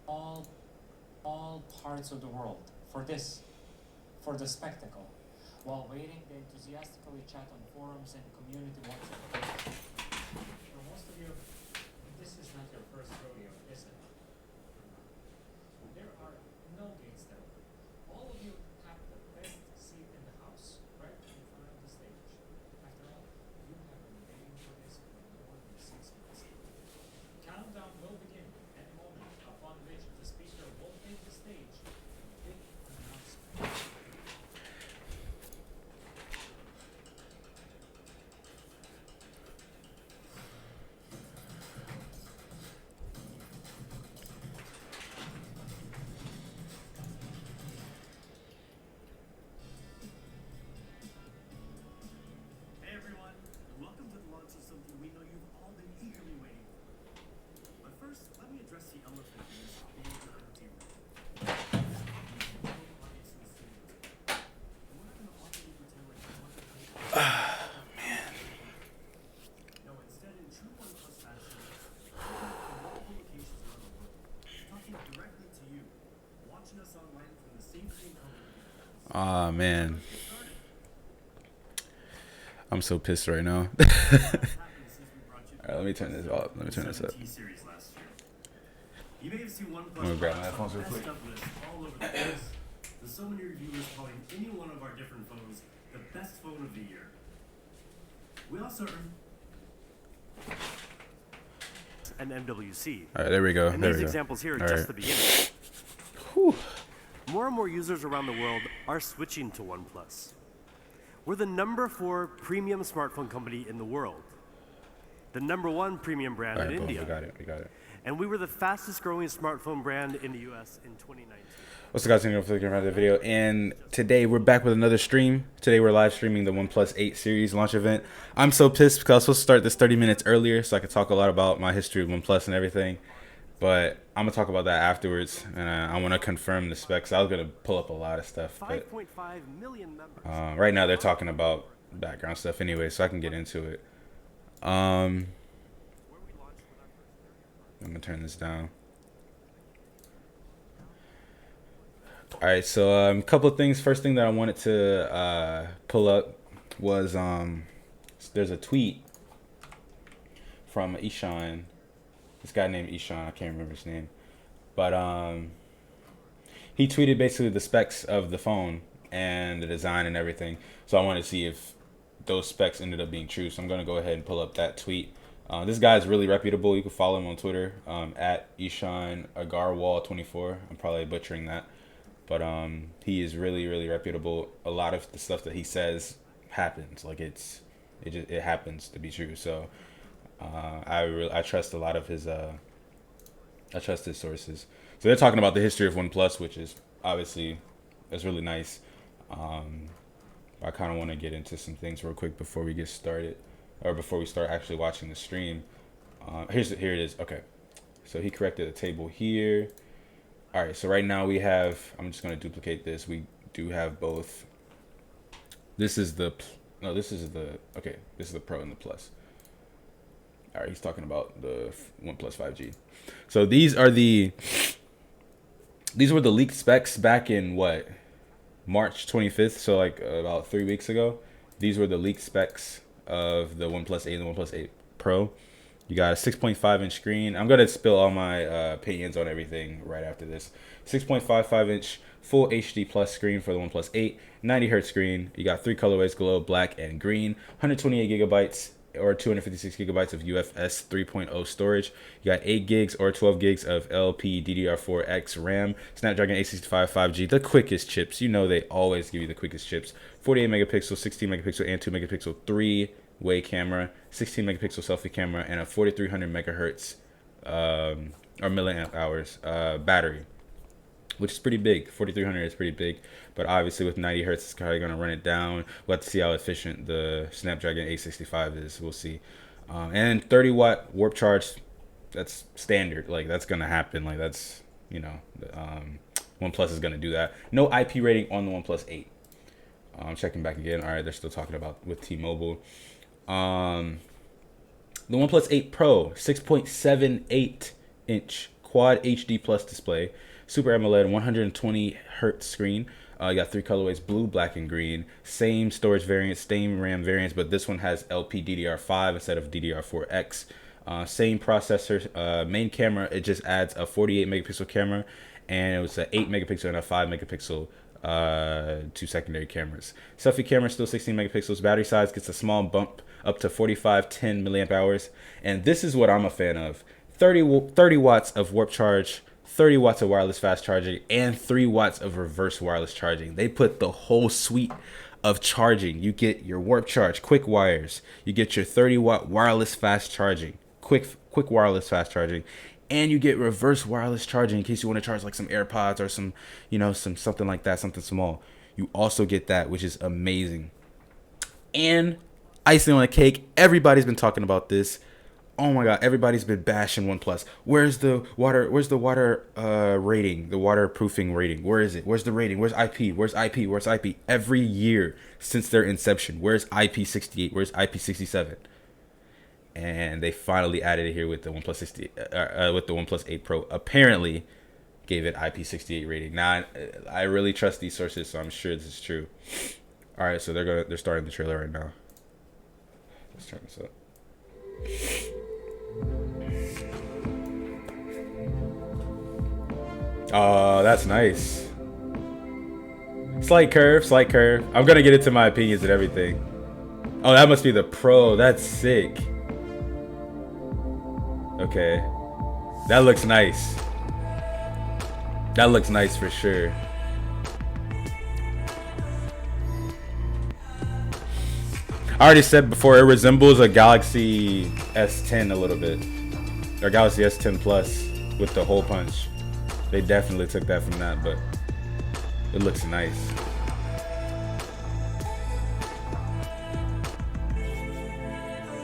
all all parts of the world for this, for the spectacle. While waiting, they enthusiastically chat on forums and community WhatsApp groups. For most of you, this is not your first rodeo, is it? There are no gates there. All of you have the best seat in the house, right in front of the stage. After all, you have been waiting for this for more than 6 months. Countdown will begin any moment, upon which the speaker will take the stage with a big announcement. Hey everyone, and welcome to the launch of something we know you've all been eagerly waiting for. But first, let me address the elephant in this big empty room. We're not going to awkwardly pretend like we want to take No, instead, in true OnePlus fashion, we're from multiple locations around the world, talking directly to you, watching us online from the same screen company. Aw, man. Let's get started. I'm so pissed right now. What's happened since we brought you Alright, let me turn this off. Let me turn this up. T-series last year. You may have seen OnePlus I'm gonna grab my products headphones on real quick. best of lists all over the place. With so many reviewers calling any one of our different phones the best phone of the year. We also earned an MWC. Alright, there we go. And There these we go. examples here are All just right. the beginning. Whew. More and more users around the world are switching to OnePlus. We're the #4 premium smartphone company in the world. The #1 premium brand Alright, in boom. India. We got it. We got it. And we were the fastest growing smartphone brand in the US in 2019. What's up, guys? Thank you for clicking around the video. And today we're back with another stream. Today we're live streaming the OnePlus 8 series launch event. I'm so pissed because I was supposed to start this 30 minutes earlier so I could talk a lot about my history of OnePlus and everything. But I'm going to talk about that afterwards. And I want to confirm the specs. I was going to pull up a lot of stuff. But 5.5 million members. right now they're talking about background stuff anyway, so I can get into it. I'm going to turn this down. All right, so a couple of things. First thing that I wanted to pull up was there's a tweet from Ishan. This guy named Ishan, I can't remember his name, but he tweeted basically the specs of the phone and the design and everything. So I wanted to see if those specs ended up being true. So I'm gonna go ahead and pull up that tweet. This guy is really reputable. You can follow him on Twitter at Ishan Agarwal24. I'm probably butchering that. But he is really, really reputable. A lot of the stuff that he says happens. Like it happens to be true. So I trust a lot of his I trust his sources. So they're talking about the history of OnePlus, which is obviously is really nice. I kind of want to get into some things real quick before we get started, or before we start actually watching the stream. Here it is. Okay, so he corrected the table here. All right, so right now we have, I'm just going to duplicate this. We do have both. This is the Pro and the Plus. All right, he's talking about the OnePlus 5G. So these were the leaked specs back in what, March 25th, so like about 3 weeks ago. These were the leaked specs of the OnePlus 8 and the OnePlus 8 Pro. You got a 6.5 inch screen. I'm going to spill all my opinions on everything right after this. 6.55 inch full HD plus screen for the OnePlus 8. 90 hertz screen. You got 3 colorways, glow, black, and green. 128 gigabytes or 256 gigabytes of UFS 3.0 storage. You got 8 gigs or 12 gigs of LPDDR4X RAM. Snapdragon 865 5G, the quickest chips. You know they always give you the quickest chips. 48 megapixel, 16 megapixel, and 2 megapixel 3-way camera, 16 megapixel selfie camera, and a 4300 megahertz or milliamp hours battery, which is pretty big. 4300 is pretty big, but obviously with 90 hertz, it's probably going to run it down. We'll have to see how efficient the Snapdragon 865 is. We'll see. And 30 watt warp charge, that's standard. Like that's going to happen. Like that's, you know, OnePlus is going to do that. No IP rating on the OnePlus 8. I'm checking back again. All right, they're still talking about with T-Mobile. The OnePlus 8 Pro, 6.78 inch Quad HD Plus display, Super AMOLED 120 hertz screen. You got 3 colorways: blue, black, and green. Same storage variants, same RAM variants, but this one has LPDDR5 instead of DDR4X. Same processor. Main camera, it just adds a 48 megapixel camera, and it was an 8 megapixel and a 5 megapixel 2 secondary cameras. Selfie camera still 16 megapixels. Battery size gets a small bump up to 4510 milliamp hours. And this is what I'm a fan of: 30 watts of warp charge, 30 watts of wireless fast charging, and 3 watts of reverse wireless charging. They put the whole suite of charging. You get your warp charge, quick wires. You get your 30-watt wireless fast charging, quick wireless fast charging, and you get reverse wireless charging in case you want to charge like some AirPods or some, something like that, something small. You also get that, which is amazing. And icing on the cake, everybody's been talking about this. Oh my god, everybody's been bashing OnePlus. Where's the water rating, the waterproofing rating? Where is it? Where's the rating? Where's IP? Where's IP? Where's IP? Every year since their inception, where's IP68? Where's IP67? And they finally added it here with the OnePlus 68, with the OnePlus 8 Pro. Apparently gave it IP68 rating. Now I really trust these sources, so I'm sure this is true. All right, so they're starting the trailer right now. Let's turn this up. Oh, that's nice. Slight curve. I'm gonna get into my opinions and everything. Oh, that must be the Pro. That's sick. Okay, that looks nice. That looks nice for sure. I already said before, it resembles a Galaxy S10 a little bit, or Galaxy S10 Plus with the hole punch. They definitely took that from that, but it looks nice.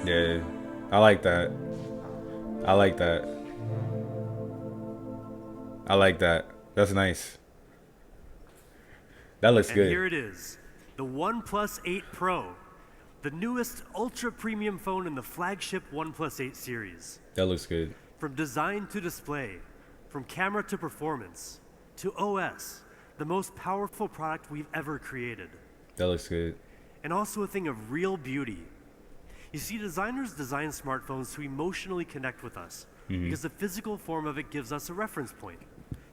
Yeah, I like that. I like that. That's nice. That looks good. And here it is, the OnePlus 8 Pro, the newest ultra premium phone in the flagship OnePlus 8 series. That looks good. From design to display, from camera to performance, to OS, the most powerful product we've ever created. That looks good. And also a thing of real beauty. You see, designers design smartphones to emotionally connect with us, because the physical form of it gives us a reference point,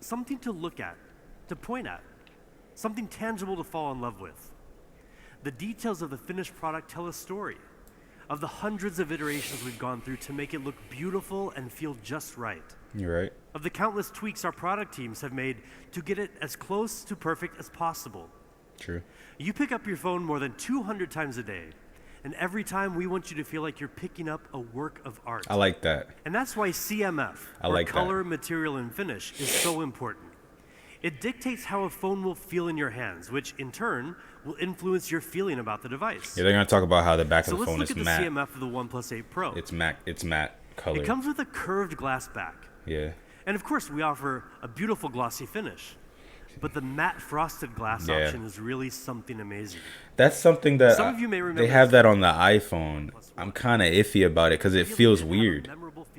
something to look at, to point at, something tangible to fall in love with. The details of the finished product tell a story of the hundreds of iterations we've gone through to make it look beautiful and feel just right. You're right. Of the countless tweaks our product teams have made to get it as close to perfect as possible. True. You pick up your phone more than 200 times a day, and every time we want you to feel like you're picking up a work of art. I like that. And that's why CMF, or color, material, and finish, is so important. It dictates how a phone will feel in your hands, which in turn will influence your feeling about the device. Yeah, they're gonna talk about how the back of the phone is So let's look at the CMF of the OnePlus 8 Pro. It's matte color. It comes with a curved glass back. Yeah. And of course, we offer a beautiful glossy finish. But the matte frosted glass option is really something amazing. That's something that some of you may remember. They have that on the iPhone. I'm kind of iffy about it because it feels weird.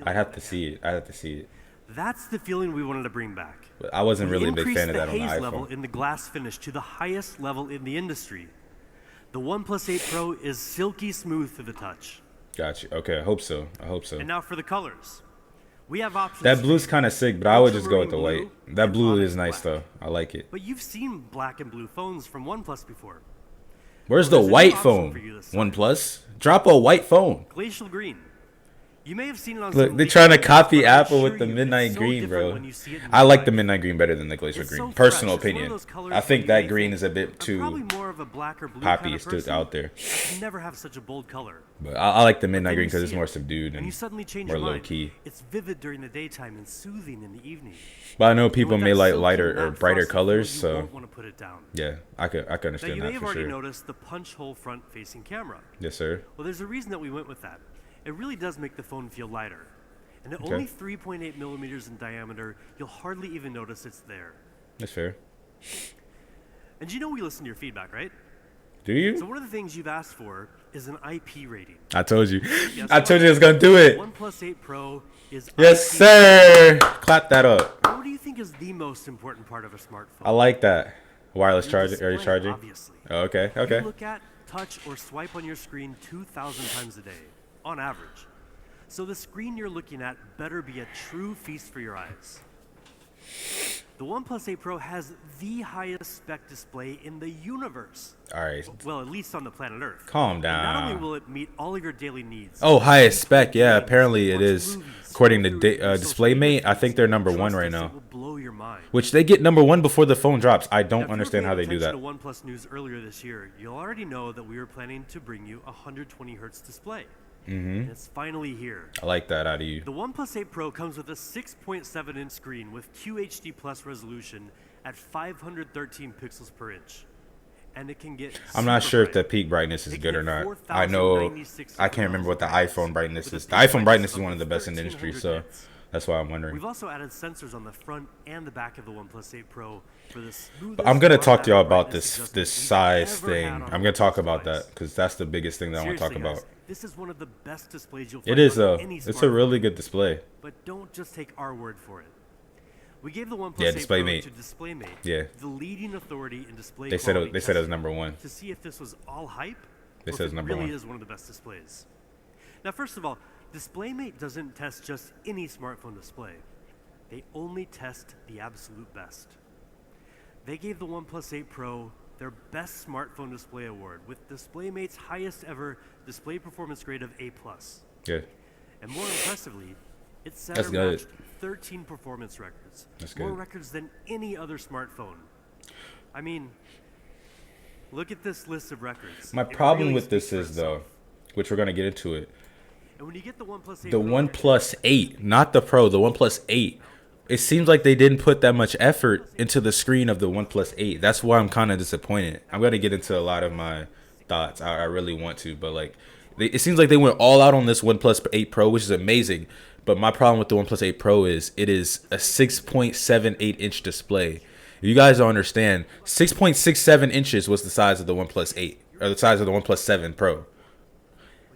I have to see it. That's the feeling we wanted to bring back. But I wasn't really a big fan of that on the haze iPhone. level in the glass finish to the highest level in the industry. The OnePlus 8 Pro is silky smooth to the touch. Gotcha. Okay, I hope so. And now for the colors. We have options. That blue's kind of sick, but I would just go with the white. That blue is nice though. I like it. But you've seen black and blue phones from OnePlus before. Where's the white phone? OnePlus? Drop a white phone. Glacial green. You may have seen it on Look, they're trying to copy Apple with the midnight green, bro. I like the midnight green better than the glacial green. Personal opinion. I think that green is a bit too poppy. It's too out there. You never have such a bold color. But I like the midnight green because it's more subdued and you suddenly change more your low mind. key. It's vivid during the daytime and soothing in the evening. But I know people may like lighter or brighter colors, so won't want to put it down. yeah, I could understand now, you that may have for already sure. noticed the punch hole front facing camera. Yes, sir. Well, there's a reason that we went with that. It really does make the phone feel lighter. And at only 3.8 millimeters in diameter, you'll hardly even notice it's there. That's fair. And you know we listen to your feedback, right? Do you? So one of the things you've asked for is an IP rating. I told you. Guess I told what? you I was gonna do it. OnePlus 8 Pro is Yes, IP. sir. Clap that up. What do you think is the most important part of a smartphone? I like that. Wireless Your charger. Are you display, charging? obviously. Oh, okay. You Okay. look at, touch, or swipe on your screen 2,000 times a day, on average. So the screen you're looking at better be a true feast for your eyes. The OnePlus 8 Pro has the highest spec display in the universe. All right. Well, at least on the planet Earth. Calm And not only down. will it meet all of your daily needs. Oh, highest you can spec. Yeah, games, apparently it watch is. movies, According to scroll through your social media DisplayMate, I think feeds. they're number one Trust right us, now. It will blow your mind. Which they get number one before the phone drops. I Now, don't if you understand were how paying they do that. attention to OnePlus news earlier this year, you'll already know that we were planning to bring you a 120 hertz display. And it's finally here. I like that out of you. The OnePlus 8 Pro comes with a 6.7-inch screen with QHD plus resolution at 513 pixels per inch. And it can get I'm not super sure if bright. the peak brightness is It good can or hit not. I know 4,096 I can't remember what the brightness iPhone brightness with a is. The peak iPhone brightness is of one of the best in the industry, 1300 so nits. that's why I'm wondering. We've also added sensors on the front and the back of the OnePlus 8 Pro for the smoothest But I'm gonna talk to y'all about brightness this adjustment this we've size ever thing. had on I'm a gonna talk OnePlus about device. that because that's the biggest thing that I want to talk Seriously, about. guys, this is one of the best displays you'll It find is on though. any It's a smartphone. really good display. But don't just take our word for it. We gave the OnePlus Yeah, 8 Pro DisplayMate. to DisplayMate, Yeah. the leading authority in display They said quality it was testing, number one. to see if this was all hype They or said if it's it number really one. is one of the best displays. Now, first of all, DisplayMate doesn't test just any smartphone display. They only test the absolute best. They gave the OnePlus 8 Pro their Best Smartphone Display Award with DisplayMate's highest ever display performance grade of A+. Yeah. And more impressively, it set That's or good. matched 13 performance records. That's More good. records than any other smartphone. I mean, look at this list of records. My It problem really with this speaks for is though, itself. which we're gonna get into it. And when you get the OnePlus 8 The Pro, OnePlus 8, not the Pro, the OnePlus 8. It seems like they didn't put that much effort into the screen of the OnePlus 8. That's why I'm kind of disappointed. I'm going to get into a lot of my thoughts. I really want to, but like it seems like they went all out on this OnePlus 8 Pro, which is amazing. But my problem with the OnePlus 8 Pro is it is a 6.78-inch display. You guys don't understand. 6.67 inches was the size of the OnePlus 8 or the size of the OnePlus 7 Pro.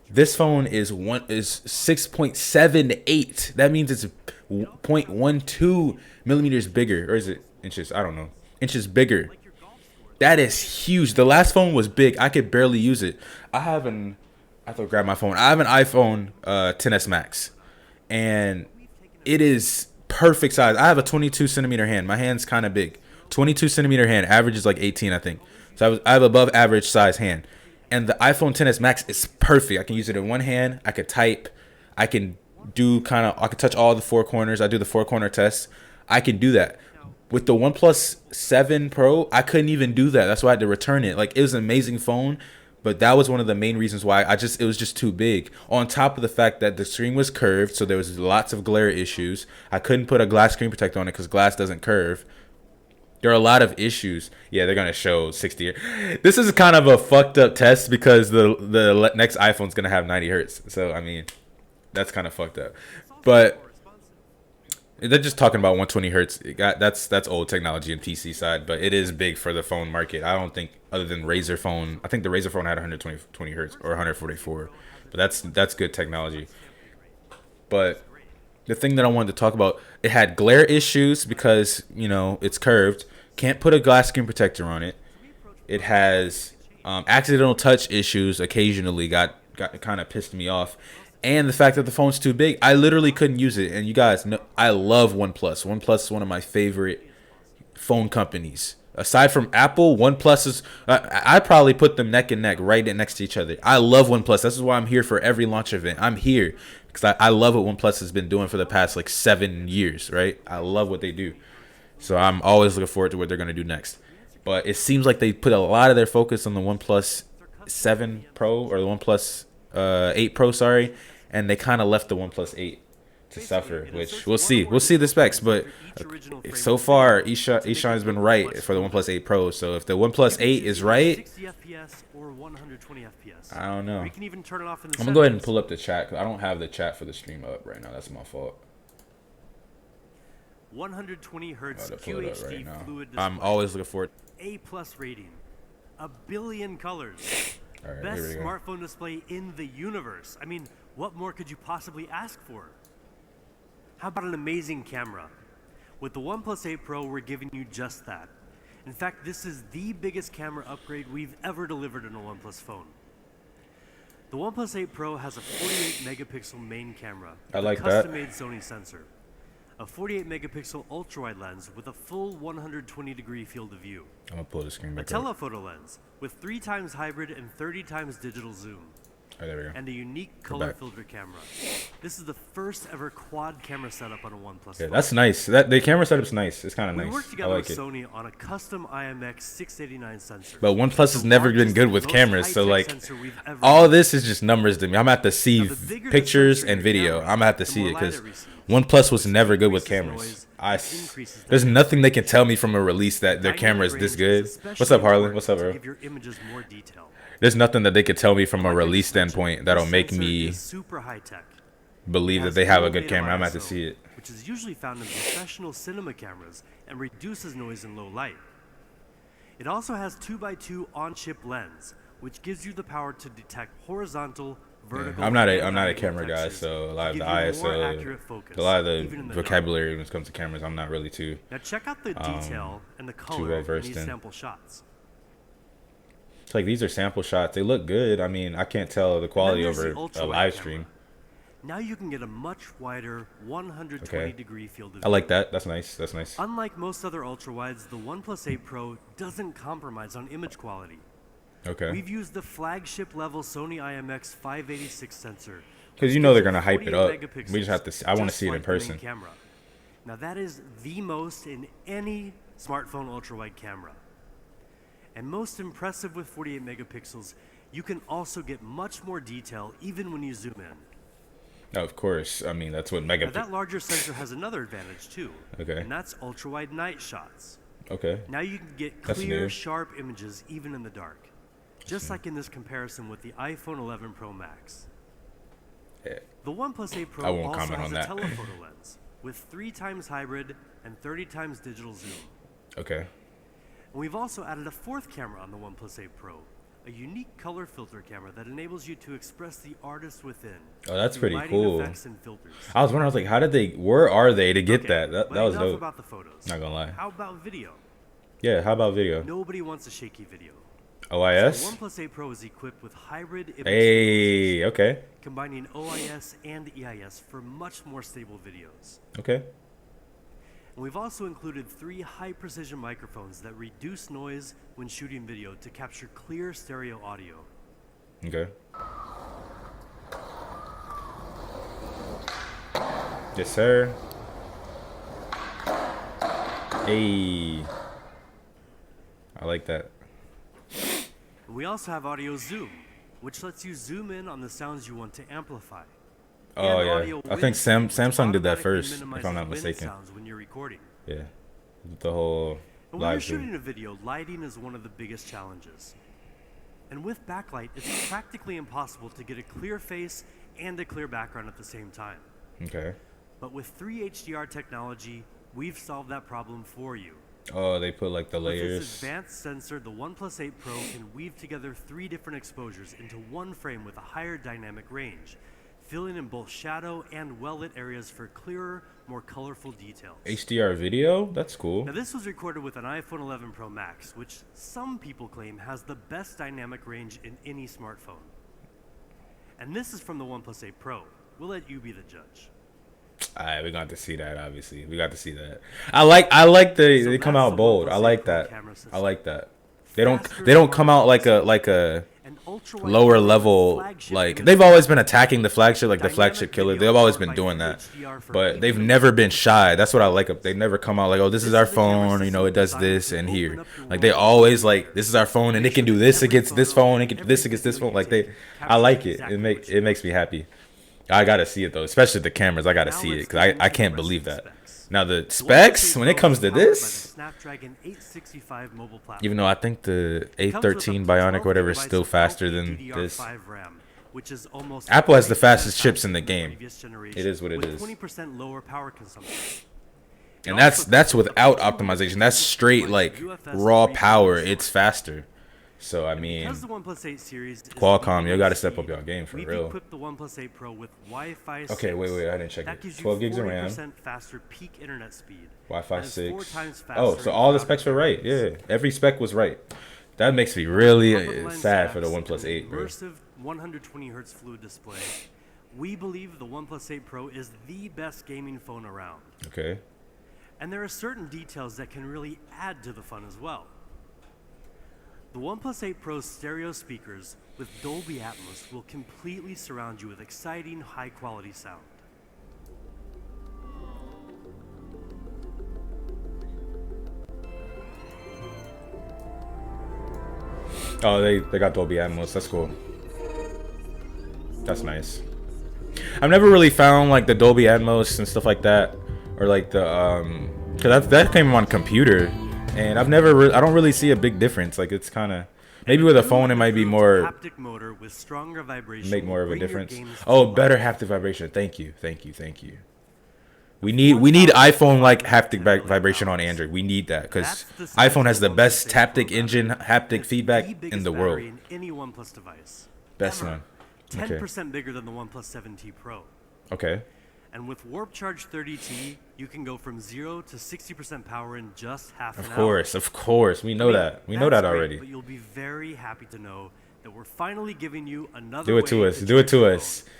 This phone is 6.78. That means it's 0.12 millimeters bigger, or is it inches? I don't know. Inches bigger. That is huge. The last phone was big. I could barely use it. I have to grab my phone. I have an iPhone 10s Max, and it is perfect size. I have a 22 centimeter hand. My hand's kind of big. 22 centimeter hand. Average is like 18, I think. So I have above average size hand. And the iPhone 10s Max is perfect. I can use it in one hand. I could type. I can I can touch all the four corners. I do the four corner test. I can do that. With the OnePlus 7 Pro, I couldn't even do that. That's why I had to return it. Like, it was an amazing phone, but that was one of the main reasons why it was just too big. On top of the fact that the screen was curved, so there was lots of glare issues. I couldn't put a glass screen protector on it because glass doesn't curve. There are a lot of issues. Yeah, they're gonna show 60. This is kind of a fucked up test because the next iPhone's gonna have 90 hertz. So I mean, that's kind of fucked up. But they're just talking about 120 hertz. That's old technology in PC side, but it is big for the phone market. I don't think other than Razer phone. I think the Razer phone had 120 hertz or 144. But that's good technology. But the thing that I wanted to talk about, it had glare issues because, it's curved. Can't put a glass screen protector on it. It has accidental touch issues occasionally got kind of pissed me off. And the fact that the phone's too big, I literally couldn't use it. And you guys know, I love OnePlus. OnePlus is one of my favorite phone companies. Aside from Apple, OnePlus is, I probably put them neck and neck, right next to each other. I love OnePlus. This is why I'm here for every launch event. I'm here because I love what OnePlus has been doing for the past 7 years, right? I love what they do. So I'm always looking forward to what they're going to do next. But it seems like they put a lot of their focus on the OnePlus 7 Pro or the OnePlus 8 Pro, sorry. And they kind of left the OnePlus 8 to suffer, which we'll see. We'll see the specs. But so far, Ishan's been right for the OnePlus 8 Pro. So if the OnePlus 8 is right, 60 FPS or 120 FPS. I don't know. We can even turn it off in the I'm going to go ahead and settings. pull up the chat because I don't have the chat for the stream up right now. That's my fault. 120 hertz I'm about to pull it up QHD right now. fluid display. I'm always looking forward. A+ rating. 1 billion colors. All right, Best here we go. smartphone display in the universe. I mean, what more could you possibly ask for? How about an amazing camera? With the OnePlus 8 Pro, we're giving you just that. In fact, this is the biggest camera upgrade we've ever delivered in a OnePlus phone. The OnePlus 8 Pro has a 48 megapixel main camera I with like a that. custom-made Sony sensor, a 48 megapixel ultra-wide lens with a full 120-degree field of view, I'm gonna pull the screen a back up. telephoto lens with 3 times hybrid and 30 times digital zoom, Oh, there we go. and a unique color back. filter camera. This is the first ever quad camera setup on a OnePlus Yeah, phone. that's nice. That the camera setup's nice. It's kind of We nice. worked I together like with it. Sony on a custom IMX 689 sensor. But OnePlus has The never been largest good and with most cameras, so high-tech like sensor we've ever all made. this is just numbers to me. I'm gonna have to see Now, the bigger the pictures sensor in and your video. camera, I'm gonna have to the see more it light because it receives, OnePlus was which never good with increases cameras. noise I and increases there's dynamic nothing they can range. tell me from a release that their camera is Dynamic this range good. is What's especially up, Harlan? important What's up, to bro? give your images more detail. There's nothing that they could tell me from a Like I release just mentioned, standpoint this that'll make sensor me is super high tech. believe It that has they have a dual good native camera. I'm gonna have to ISO, see it. which is usually found in professional cinema cameras and reduces noise in low light. It also has 2x2 on-chip lens, which gives you the power to detect horizontal, vertical. I'm not and a diagonal camera guy, textures so a to lot of give the you more ISO, accurate focus, a lot of even in the the dark. vocabulary when it comes to cameras, I'm not really too. Now check out the detail and the color well in versed these in. sample shots. It's like these are sample shots. They look good. I mean, I can't tell the quality there's the over a ultra-wide live camera. stream. Now you can get a much wider 120-degree field of view. I like that. That's nice. That's nice. Unlike most other ultrawides, the OnePlus 8 Pro doesn't compromise on image quality. Okay. We've used the flagship level Sony IMX 586 sensor. Because you which know they're gives gonna hype it 48 up. megapixels, We just have to. I want to just see it in like the main person. camera. Now that is the most in any smartphone ultrawide camera. And most impressive with 48 megapixels, you can also get much more detail even when you zoom in. Of course. I mean, that's what Now mega. that larger sensor has another advantage too. Okay. And that's ultrawide night shots. Okay. Now you can get That's clear, new. sharp images even in the dark. Just like in this comparison with the iPhone 11 Pro Max. Yeah. The OnePlus 8 Pro I won't also comment has on a that. telephoto lens with 3 times hybrid and 30 times digital zoom. Okay. And we've also added a 4th camera on the OnePlus 8 Pro, a unique color filter camera that enables you to express the artist within. Oh, that's through pretty lighting cool. effects and filters. I was wondering. I was like, how did they? Where are they to get Okay, that? That but was enough dope. about the photos. Not gonna lie. How about video? Yeah. How about video? Nobody wants a shaky video. OIS. The OnePlus 8 Pro is equipped with hybrid image Hey. stabilization, Okay. combining OIS and EIS for much more stable videos. Okay. And we've also included 3 high-precision microphones that reduce noise when shooting video to capture clear stereo audio. Okay. Yes, sir. Hey. I like that. And we also have audio zoom, which lets you zoom in on the sounds you want to amplify. Oh And yeah. audio I think wind zoom, which Samsung did that automatically first, if minimizes I'm not wind mistaken. sounds when you're recording. Yeah. The whole And when you're live shooting stream. a video, lighting is one of the biggest challenges. And with backlight, it's practically impossible to get a clear face and a clear background at the same time. Okay. But with 3 HDR technology, we've solved that problem for you. Oh, they put like the With layers. its advanced sensor, the OnePlus 8 Pro can weave together 3 different exposures into one frame with a higher dynamic range, filling in both shadow and well-lit areas for clearer, more colorful details. HDR video? That's cool. Now this was recorded with an iPhone 11 Pro Max, which some people claim has the best dynamic range in any smartphone. And this is from the OnePlus 8 Pro. We'll let you be the judge. Alright, we got to see that. Obviously, we got to see that. I like the So they come that's out the bold. OnePlus I 8 like Pro that. camera system. I like that. They Faster, don't come out smarter, like a An ultra-wide lower camera level. flagship Like image they've always been attacking the flagship, like the dynamic flagship killer. video They've always shot been by doing full that. HDR for But they've 8 never been shy. That's what I like. They never come out like, oh, this is This our is the camera phone. You know, system it does designed this to and open here. up your Like they world always to like, this is our phone and it can do this Every against this photo, phone. It can do every this against this video phone. you Like they, take I captures like it. exactly It what you makes me happy. I gotta see it though, especially the cameras. I gotta Now see it let's because get I into can't the rest believe of the that. specs. Now the The specs, OnePlus when 8 it comes to Pro is powered by the this, Snapdragon 865 mobile platform. even though I think the It comes with up 813 to Bionic 12 or whatever is gigabytes still of faster than this. LPDDR5 RAM, which is almost Apple has the 40% fastest chips in the faster than game. previous generation, It is what it with is. 20% lower power consumption. It And also that's comes with without up to optimization. That's straight like UFS raw 3.0 power. storage. It's faster. So I mean, Because the OnePlus 8 series is Qualcomm, leading you gotta edge step up speed, your game for we've real. equipped the OnePlus 8 Pro with Wi-Fi 6. Okay, wait, I didn't check That it. gives you 12 gigs of RAM, 40% faster peak internet speed. Wi-Fi and is 4 6. times Oh, faster so in all the cloud specs were right. performance. Yeah, every spec was right. That makes me really Top-of-the-line sad for the specs OnePlus and 8, bro. Immersive 120 Hz fluid display. We believe the OnePlus 8 Pro is the best gaming phone around. Okay. And there are certain details that can really add to the fun as well. The OnePlus 8 Pro's stereo speakers with Dolby Atmos will completely surround you with exciting, high-quality sound. Oh, they got Dolby Atmos. That's cool. That's nice. I've never really found like the Dolby Atmos and stuff like that, or like the cause that came on computer, and I don't really see a big difference. Like it's kind of maybe with a phone it might be more haptic motor with stronger vibration make more of a bring your difference. games to Oh, life. better haptic vibration. Thank you. We need iPhone like haptic vibration on Android. We need that because That's the iPhone has the OnePlus best 8 Pro haptic engine, haptic It's feedback the in biggest the world. battery in any OnePlus device. Best ever. one. Okay. 10% bigger than the OnePlus 7T Pro. Okay. And with Warp Charge 30T, you can go from 0 to 60% power in just half an Of hour. course. We know that. We know That's that great, already. But you'll be very happy to know that we're finally giving you another Do it to way us. Do charge it to your us. phone.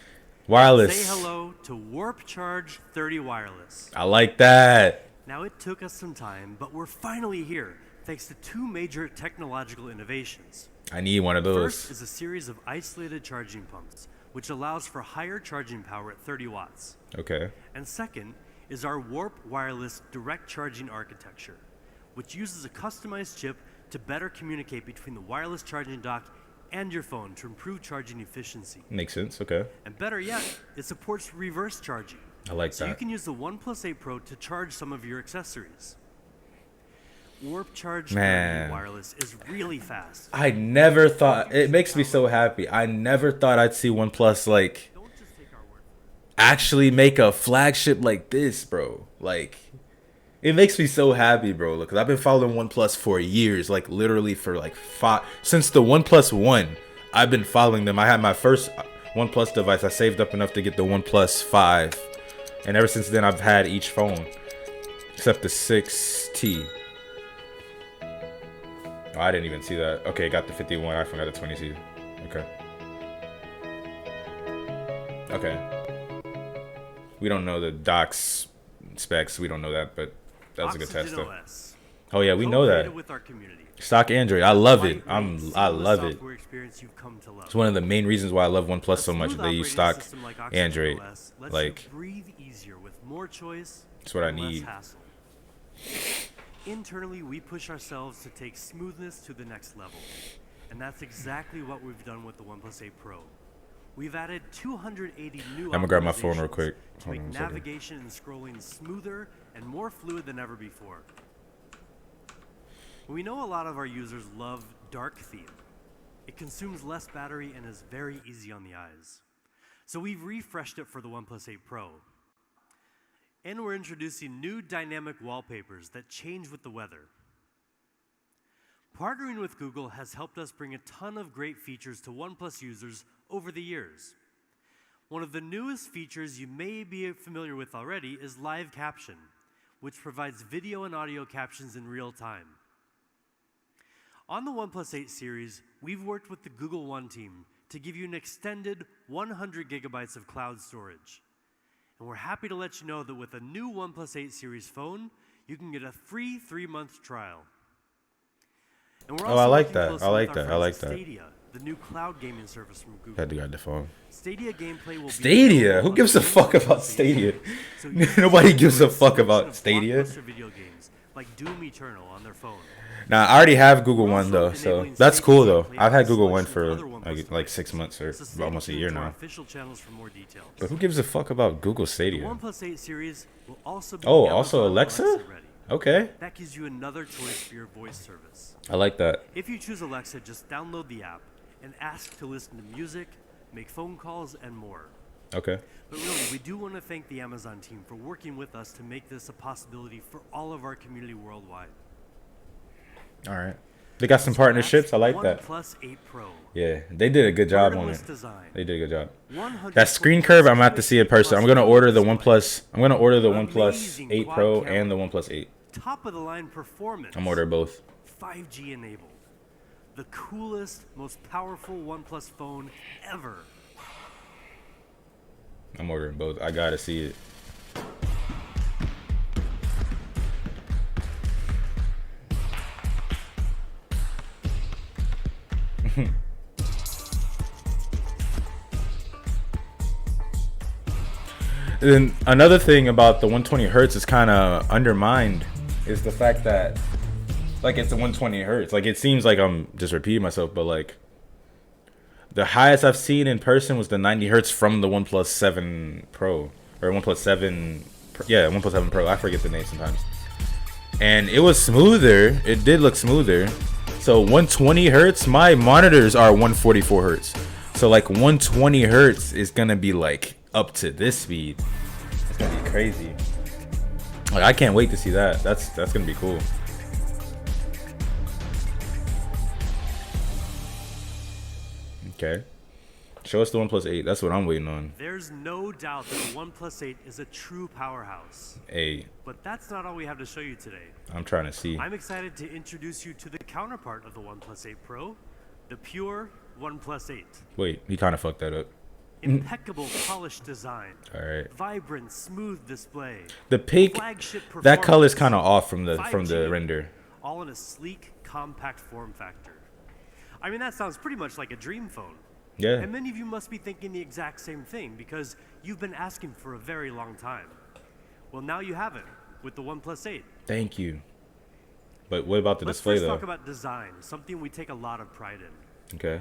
Wireless. Say hello to Warp Charge 30 Wireless. I like that. Now, it took us some time, but we're finally here, thanks to two major technological innovations. I need one of First those. is a series of isolated charging pumps, which allows for higher charging power at 30 watts. Okay. And second is our Warp Wireless direct charging architecture, which uses a customized chip to better communicate between the wireless charging dock and your phone to improve charging efficiency. Makes sense. Okay. And better yet, it supports reverse charging. I like So you that. can use the OnePlus 8 Pro to charge some of your accessories. Warp Charge 30 Man. Wireless is really fast. I never thought it makes me so happy. I never thought I'd see OnePlus like Don't just take our word for it. actually make a flagship like this, bro. Like it makes me so happy, bro. Because I've been following OnePlus for years, like literally for like since the OnePlus 1. I've been following them. I had my first OnePlus device. I saved up enough to get the OnePlus 5. And ever since then I've had each phone except the 6T. Oh, I didn't even see that. Okay, got the 51. I forgot the 20T. Okay. We don't know the docs specs. We don't know that, but that was a good test Oxygen though. OS. Oh yeah, we know that. Co-created with our community. Stock Android. I love it. Lightweight, I seamless love it. software experience you've come to love. It's one of the main reasons why I love OnePlus A so much. smooth They use operating stock system like Oxygen Android. OS lets Like you breathe easier with more choice. That's what I and less need. hassle. Internally, we push ourselves to take smoothness to the next level. And that's exactly what we've done with the OnePlus 8 Pro. We've added 280 new I'm gonna grab my phone real optimizations quick. to Hold make on a second. navigation and scrolling smoother and more fluid than ever before. We know a lot of our users love dark theme. It consumes less battery and is very easy on the eyes. So we've refreshed it for the OnePlus 8 Pro. And we're introducing new dynamic wallpapers that change with the weather. Partnering with Google has helped us bring a ton of great features to OnePlus users over the years. One of the newest features you may be familiar with already is Live Caption, which provides video and audio captions in real time. On the OnePlus 8 series, we've worked with the Google One team to give you an extended 100 gigabytes of cloud storage. And we're happy to let you know that with a new OnePlus 8 series phone, you can get a free 3-month trial. And we're Oh, I like working that. closely I with like our that. I friends like at that. Stadia, the new cloud gaming service from Google. Had to get the phone. Stadia gameplay will be Stadia? available Who on gives the a fuck OnePlus about 8 Stadia? so you can Nobody enjoy gives a a fuck selection about of Stadia. blockbuster video games like Doom Eternal on their phone. Now I already have Google We're One also though, so enabling that's Stadia cool though. gameplay I've on had a Google One selection of for other OnePlus like 6 devices. months or So stay almost a tuned year to our now. official channels for more details. But who gives a fuck about Google The Stadia? OnePlus 8 series will also be Oh, Amazon also Alexa? ready. Okay, That gives you another choice for your voice service. I like that. If you choose Alexa, just download the app and ask to listen to music, make phone calls, and more. Okay. But really, we do want to thank the Amazon team for working with us to make this a possibility for all of our community worldwide. All right. They got some So partnerships. I that's like that. OnePlus 8 Pro. Yeah, they did a good job on Borderless it. design. They did a good job. 100 That screen foot curve, I'm gonna have to see it person. I'm gonna order the display. OnePlus. I'm gonna order the OnePlus Amazing 8 quad Pro camera. and the OnePlus 8. Top of the line performance. I'm ordering both. 5G enabled. The coolest, most powerful OnePlus phone ever. I'm ordering both. I gotta see it. Then another thing about the 120 hertz is kind of undermined is the fact that like it's a 120 hertz. Like it seems like I'm just repeating myself, but like the highest I've seen in person was the 90 hertz from the OnePlus 7 Pro or OnePlus 7. Yeah, OnePlus 7 Pro. I forget the name sometimes. And it was smoother. It did look smoother. So 120 hertz. My monitors are 144 hertz. So like 120 hertz is gonna be like up to this speed. It's gonna be crazy. Like I can't wait to see that. That's gonna be cool. Okay. Show us the OnePlus 8. That's what I'm waiting on. There's no doubt that the OnePlus 8 is a true powerhouse. Hey, But that's not all we have to show you today. I'm trying to see. I'm excited to introduce you to the counterpart of the OnePlus 8 Pro, the pure OnePlus 8. Wait, he kind of fucked that up. Impeccable polished design. All right. Vibrant, smooth display. The pink, Flagship that color's performance, kind of off from the 5G, render. all in a sleek, compact form factor. I mean, that sounds pretty much like a dream phone. Yeah. And many of you must be thinking the exact same thing because you've been asking for a very long time. Well, now you have it with the OnePlus 8. Thank you. But what about the Let's display first though? talk about design, something we take a lot of pride in. Okay.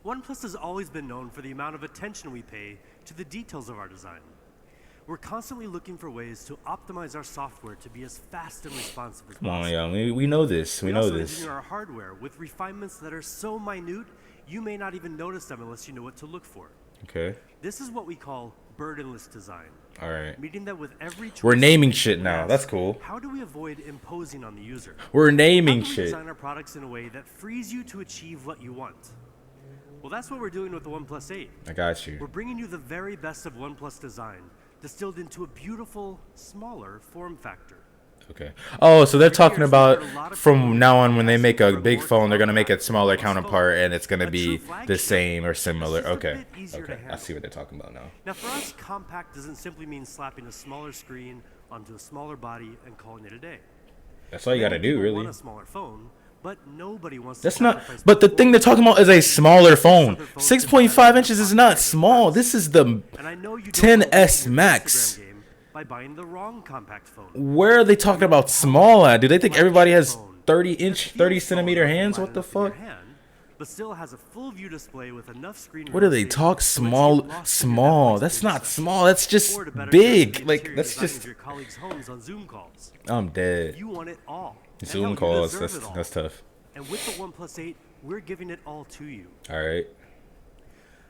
OnePlus has always been known for the amount of attention we pay to the details of our design. We're constantly looking for ways to optimize our software to be as fast and responsive as Come on, possible. y'all. We know this. We know also this. engineer our hardware with refinements that are so minute you may not even notice them unless you know what to look for. Okay. This is what we call burdenless design, All right. meaning that with every choice We're naming we shit make, now. we That's ask, cool. How do we avoid imposing on the user? We're How naming do we shit. design our products in a way that frees you to achieve what you want? Well, that's what we're doing with the OnePlus 8. I got you. We're bringing you the very best of OnePlus design, distilled into a beautiful, smaller form factor. Okay. Oh, so they're talking about from now on when they make a big phone, they're gonna make a smaller counterpart, and it's gonna be the same or similar. Okay. Okay. I see what they're talking about now. Now, for us, compact doesn't simply mean slapping a smaller screen onto a smaller body and calling it a day. That's all you gotta Many do, people really. want a smaller phone, but nobody wants That's to not. sacrifice But the thing they're talking about is a smaller phone. Other phones 6.5 inches is not small. This is the And I know you don't wanna 10s win your Max. Instagram game by buying the wrong compact phone. Where are they talking about small at? Do they think everybody has 30 centimeter hands? What the fuck? But still has a full view display with enough screen. What do they real estate talk so lets you small? lost in your Small. Netflix That's binge not session. small. That's just Or to better big. judge the Like interior that's design just. of your colleagues' homes on Zoom calls. I'm dead. You want it all. And Zoom hell, you calls. deserve it all. That's tough. And with the OnePlus 8, we're giving it all to you. All right.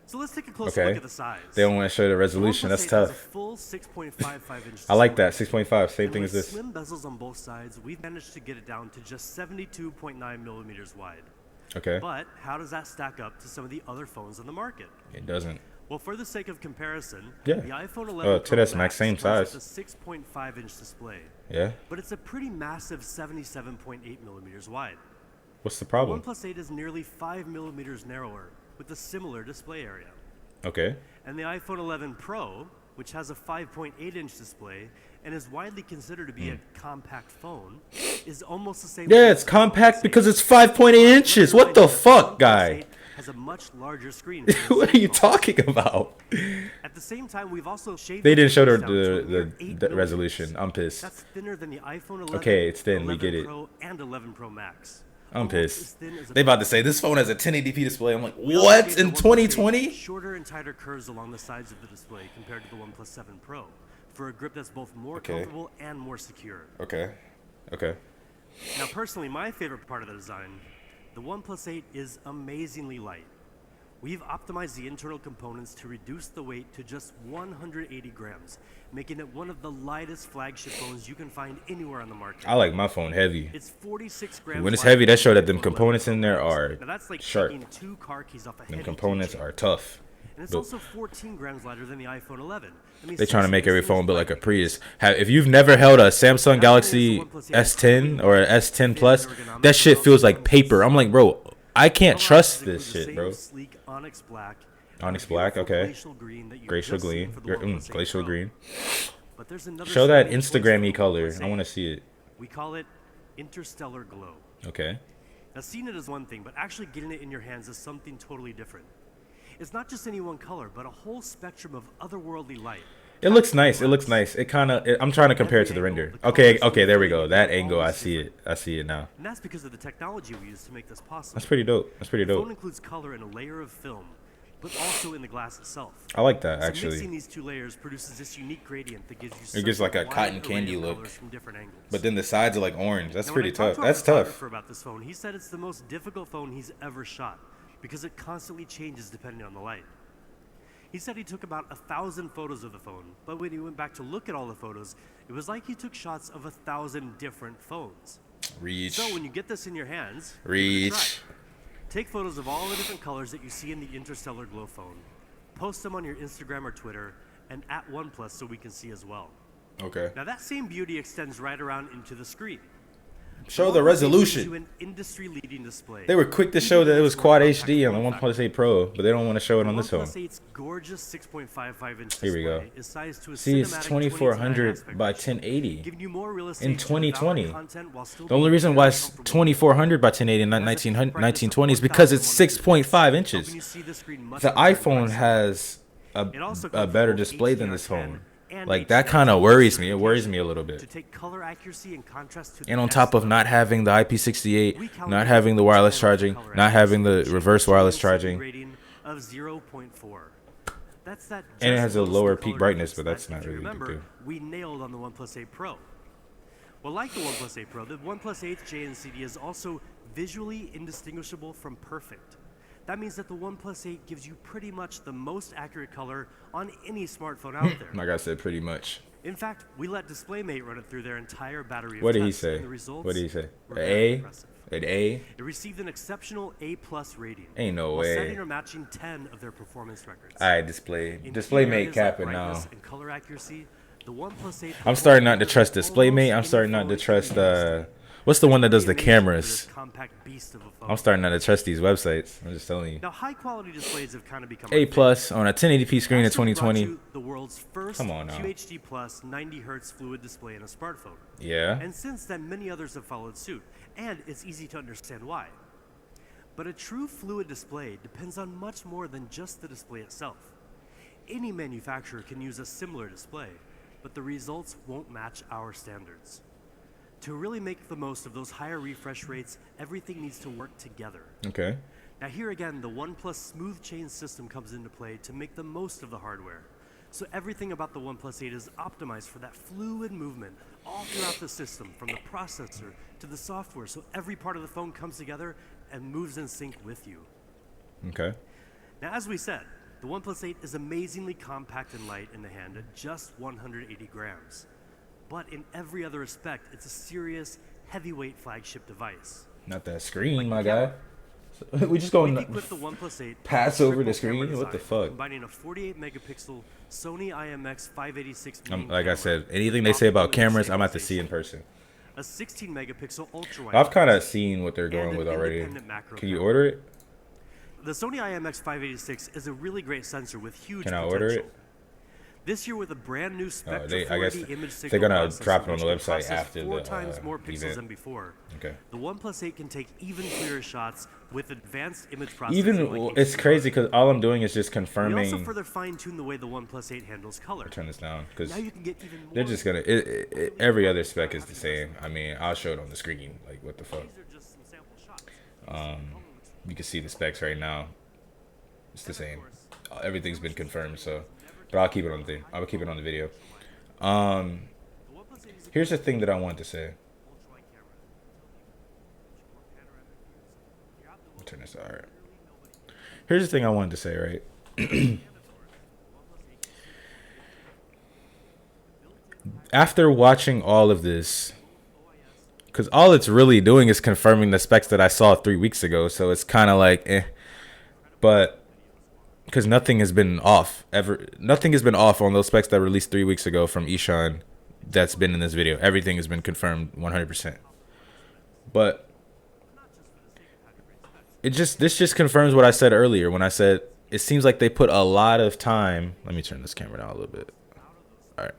So let's take a closer Okay. look at the size. They don't want to show the resolution. OnePlus That's 8 has a tough. full 6.55 inch. I like that. display. 6.5. Same And thing with as this. slim bezels on both sides, we've managed to get it down to just 72.9 millimeters wide. Okay. But how does that stack up to some of the other phones on the market? It doesn't. Well, for the sake of comparison, Yeah. the iPhone 11 Pro 10s Max, Max same comes size. with a 6.5 inch display, Yeah. but it's a pretty massive 77.8 millimeters wide. What's the problem? OnePlus 8 is nearly 5 millimeters narrower with a similar display area. Okay. And the iPhone 11 Pro, which has a 5.8 inch display and is widely considered to be a compact phone, is almost the same. Yeah, width it's as the compact OnePlus 8. because it's 5.8 inches. What the fuck, guy? Has a much larger screen. for the What are you Zoom calls. talking about? At the same time, we've also shaved. They didn't show the down to a mere the 8 millimeters. resolution. I'm pissed. That's thinner than the iPhone 11. Okay, it's thin, we 11 get it. Pro and 11 Pro Max. I'm Almost as pissed. thin as a They about to pencil. say this phone has a 1080p display. I'm like, We also what gave the in OnePlus 8 2020? Shorter and tighter curves along the sides of the display compared to the OnePlus 7 Pro, for a grip that's both more Okay. comfortable and more secure. Okay. Okay. Now, personally, my favorite part of the design, the OnePlus 8 is amazingly light. We've optimized the internal components to reduce the weight to just 180 grams, making it one of the lightest flagship phones you can find anywhere on the market. I like my phone heavy. It's 46 grams. When it's heavy, that show that them components in there are now that's like sharp. taking 2 car keys off a Them heavy components keychain. are tough. And it's also 14 grams lighter than the iPhone 11. They're trying to make every phone built like a Prius. If you've never held a Samsung Galaxy S10 or an S10 Plus, that shit feels like paper. I'm like, bro, I can't trust this shit, bro. Onyx black, okay. Glacial green. Glacial green. Show that Instagram-y color. I want to see it. We call it interstellar glow. Okay. Now, seeing it is one thing, but actually getting it in your hands is something totally different. It's not just any one color, but a whole spectrum of otherworldly light. It looks nice. It looks nice. It kind of. I'm trying to compare it to the render. Okay. Okay. There we go. That angle. I see it. I see it now. And that's because of the technology we use to make this possible. That's pretty dope. That's pretty The phone dope. includes color in a layer of film, but also in the glass itself. I like that So mixing actually. these two layers produces this unique gradient that gives you It gives such like a wide cotton array candy of look. colors from different angles. But then the sides are like orange. That's Now, pretty when I talked tough. to our That's tough. photographer about this phone, he said it's the most difficult phone he's ever shot because it constantly changes depending on the light. He said he took about 1,000 photos of the phone, but when he went back to look at all the photos, it was like he took shots of 1,000 different phones. Reach. So when you get this in your hands, give it a Reach. try. Take photos of all the different colors that you see in the Interstellar Glow phone. Post them on your Instagram or Twitter, and at OnePlus so we can see as well. Okay. Now that same beauty extends right around into the screen. Show the OnePlus 8 gives resolution. you an industry-leading display. They were quick to show that it was Quad HD on the OnePlus 8 Pro, but they don't want to show it on this phone. OnePlus 8's gorgeous 6.55 inch Here we go. display is sized to a See, it's cinematic 2400 aspect by ratio, 1080 giving you more real estate in to devour 2020. content while still The only being reason why very it's comfortable. 2400 by 1080 and not 1920 is because it's 6.5 Helping inches. you see the screen much The more iPhone aggressively. has It also a comes better with both display than HDR10 this phone. and Like that HDR10 kind of worries me. It worries me a little to bit. take color accuracy and contrast to the And on next top of level. not having the IP68, not having the wireless charging, not having the reverse wireless charging, rating of 0.4. That's that. And it just has a little lower color peak brightness, difference but that's that, not if you really a big remember, deal. we nailed on the OnePlus 8 Pro. Well, like the OnePlus 8 Pro, the OnePlus 8 JNCD is also visually indistinguishable from perfect. That means that the OnePlus 8 gives you pretty much the most accurate color on any smartphone out there. like I said, pretty much. In fact, we let DisplayMate run it through their entire battery of What did he tests, say? and the results What did he say? were An very A? impressive. An A? It received an exceptional A+ rating. Ain't no while way. setting or matching 10 of their performance records. Alright, display. In DisplayMate areas like capping now. brightness and color accuracy, the OnePlus 8 I'm starting not to performs trust almost DisplayMate. I'm any starting not phone to you trust can use. what's the one that does the Pretty amazing for cameras? this compact beast of a phone. I'm starting not to trust these websites. I'm just telling you. Now, high-quality displays have kind of become A our thing. plus on a 1080p screen in Actually brought 2020. you the world's first Come on now. QHD plus 90 hertz fluid display in a smartphone. Yeah. And since then, many others have followed suit, and it's easy to understand why. But a true fluid display depends on much more than just the display itself. Any manufacturer can use a similar display, but the results won't match our standards. To really make the most of those higher refresh rates, everything needs to work together. Okay. Now here again, the OnePlus Smooth Chain system comes into play to make the most of the hardware. So everything about the OnePlus 8 is optimized for that fluid movement all throughout the system, from the processor to the software, so every part of the phone comes together and moves in sync with you. Okay. Now, as we said, the OnePlus 8 is amazingly compact and light in the hand at just 180 grams. But in every other respect, it's a serious, heavyweight flagship device. Not that screen, my the guy. camera. We just going We to equipped the OnePlus 8 pass with a over the triple camera screen? What the design, fuck? combining a 48 megapixel Sony IMX 586 main Like I camera, said, anything they say about optical image cameras, I'm about to see in stabilization, person. a 16 megapixel ultra wide. I've kind of seen what they're and going an with already. independent macro Can you camera. order it? The Sony IMX 586 is a really great sensor with huge Can I potential. order it? This year with a brand new Spectra I guess 4D image they're signal gonna processor, drop it on the which can website process after 4 the, times more pixels event. than before. Okay. The OnePlus 8 can take even clearer shots with advanced image processing. Even like it's HDR. crazy because all I'm doing is just We also confirming. further fine-tune the way the OnePlus 8 handles color. Turn this down because Now you can get even more. they're just gonna. Every other spec is the same. I mean, I'll show it on the screen. Like what the fuck. These are just some sample shots. You can see the specs right now. It's the same. Everything's been confirmed. So, but I'll keep it on the thing. I'll keep it on the video. Here's the thing that I wanted to say. I'll turn this out. here's the thing I wanted to say, right? After watching all of this, because all it's really doing is confirming the specs that I saw 3 weeks ago, so it's kind of like, but because nothing has been off on those specs that released 3 weeks ago from Ishan that's been in this video. Everything has been confirmed 100%. But this just confirms what I said earlier when I said it seems like they put a lot of time. Let me turn this camera down a little bit. All right.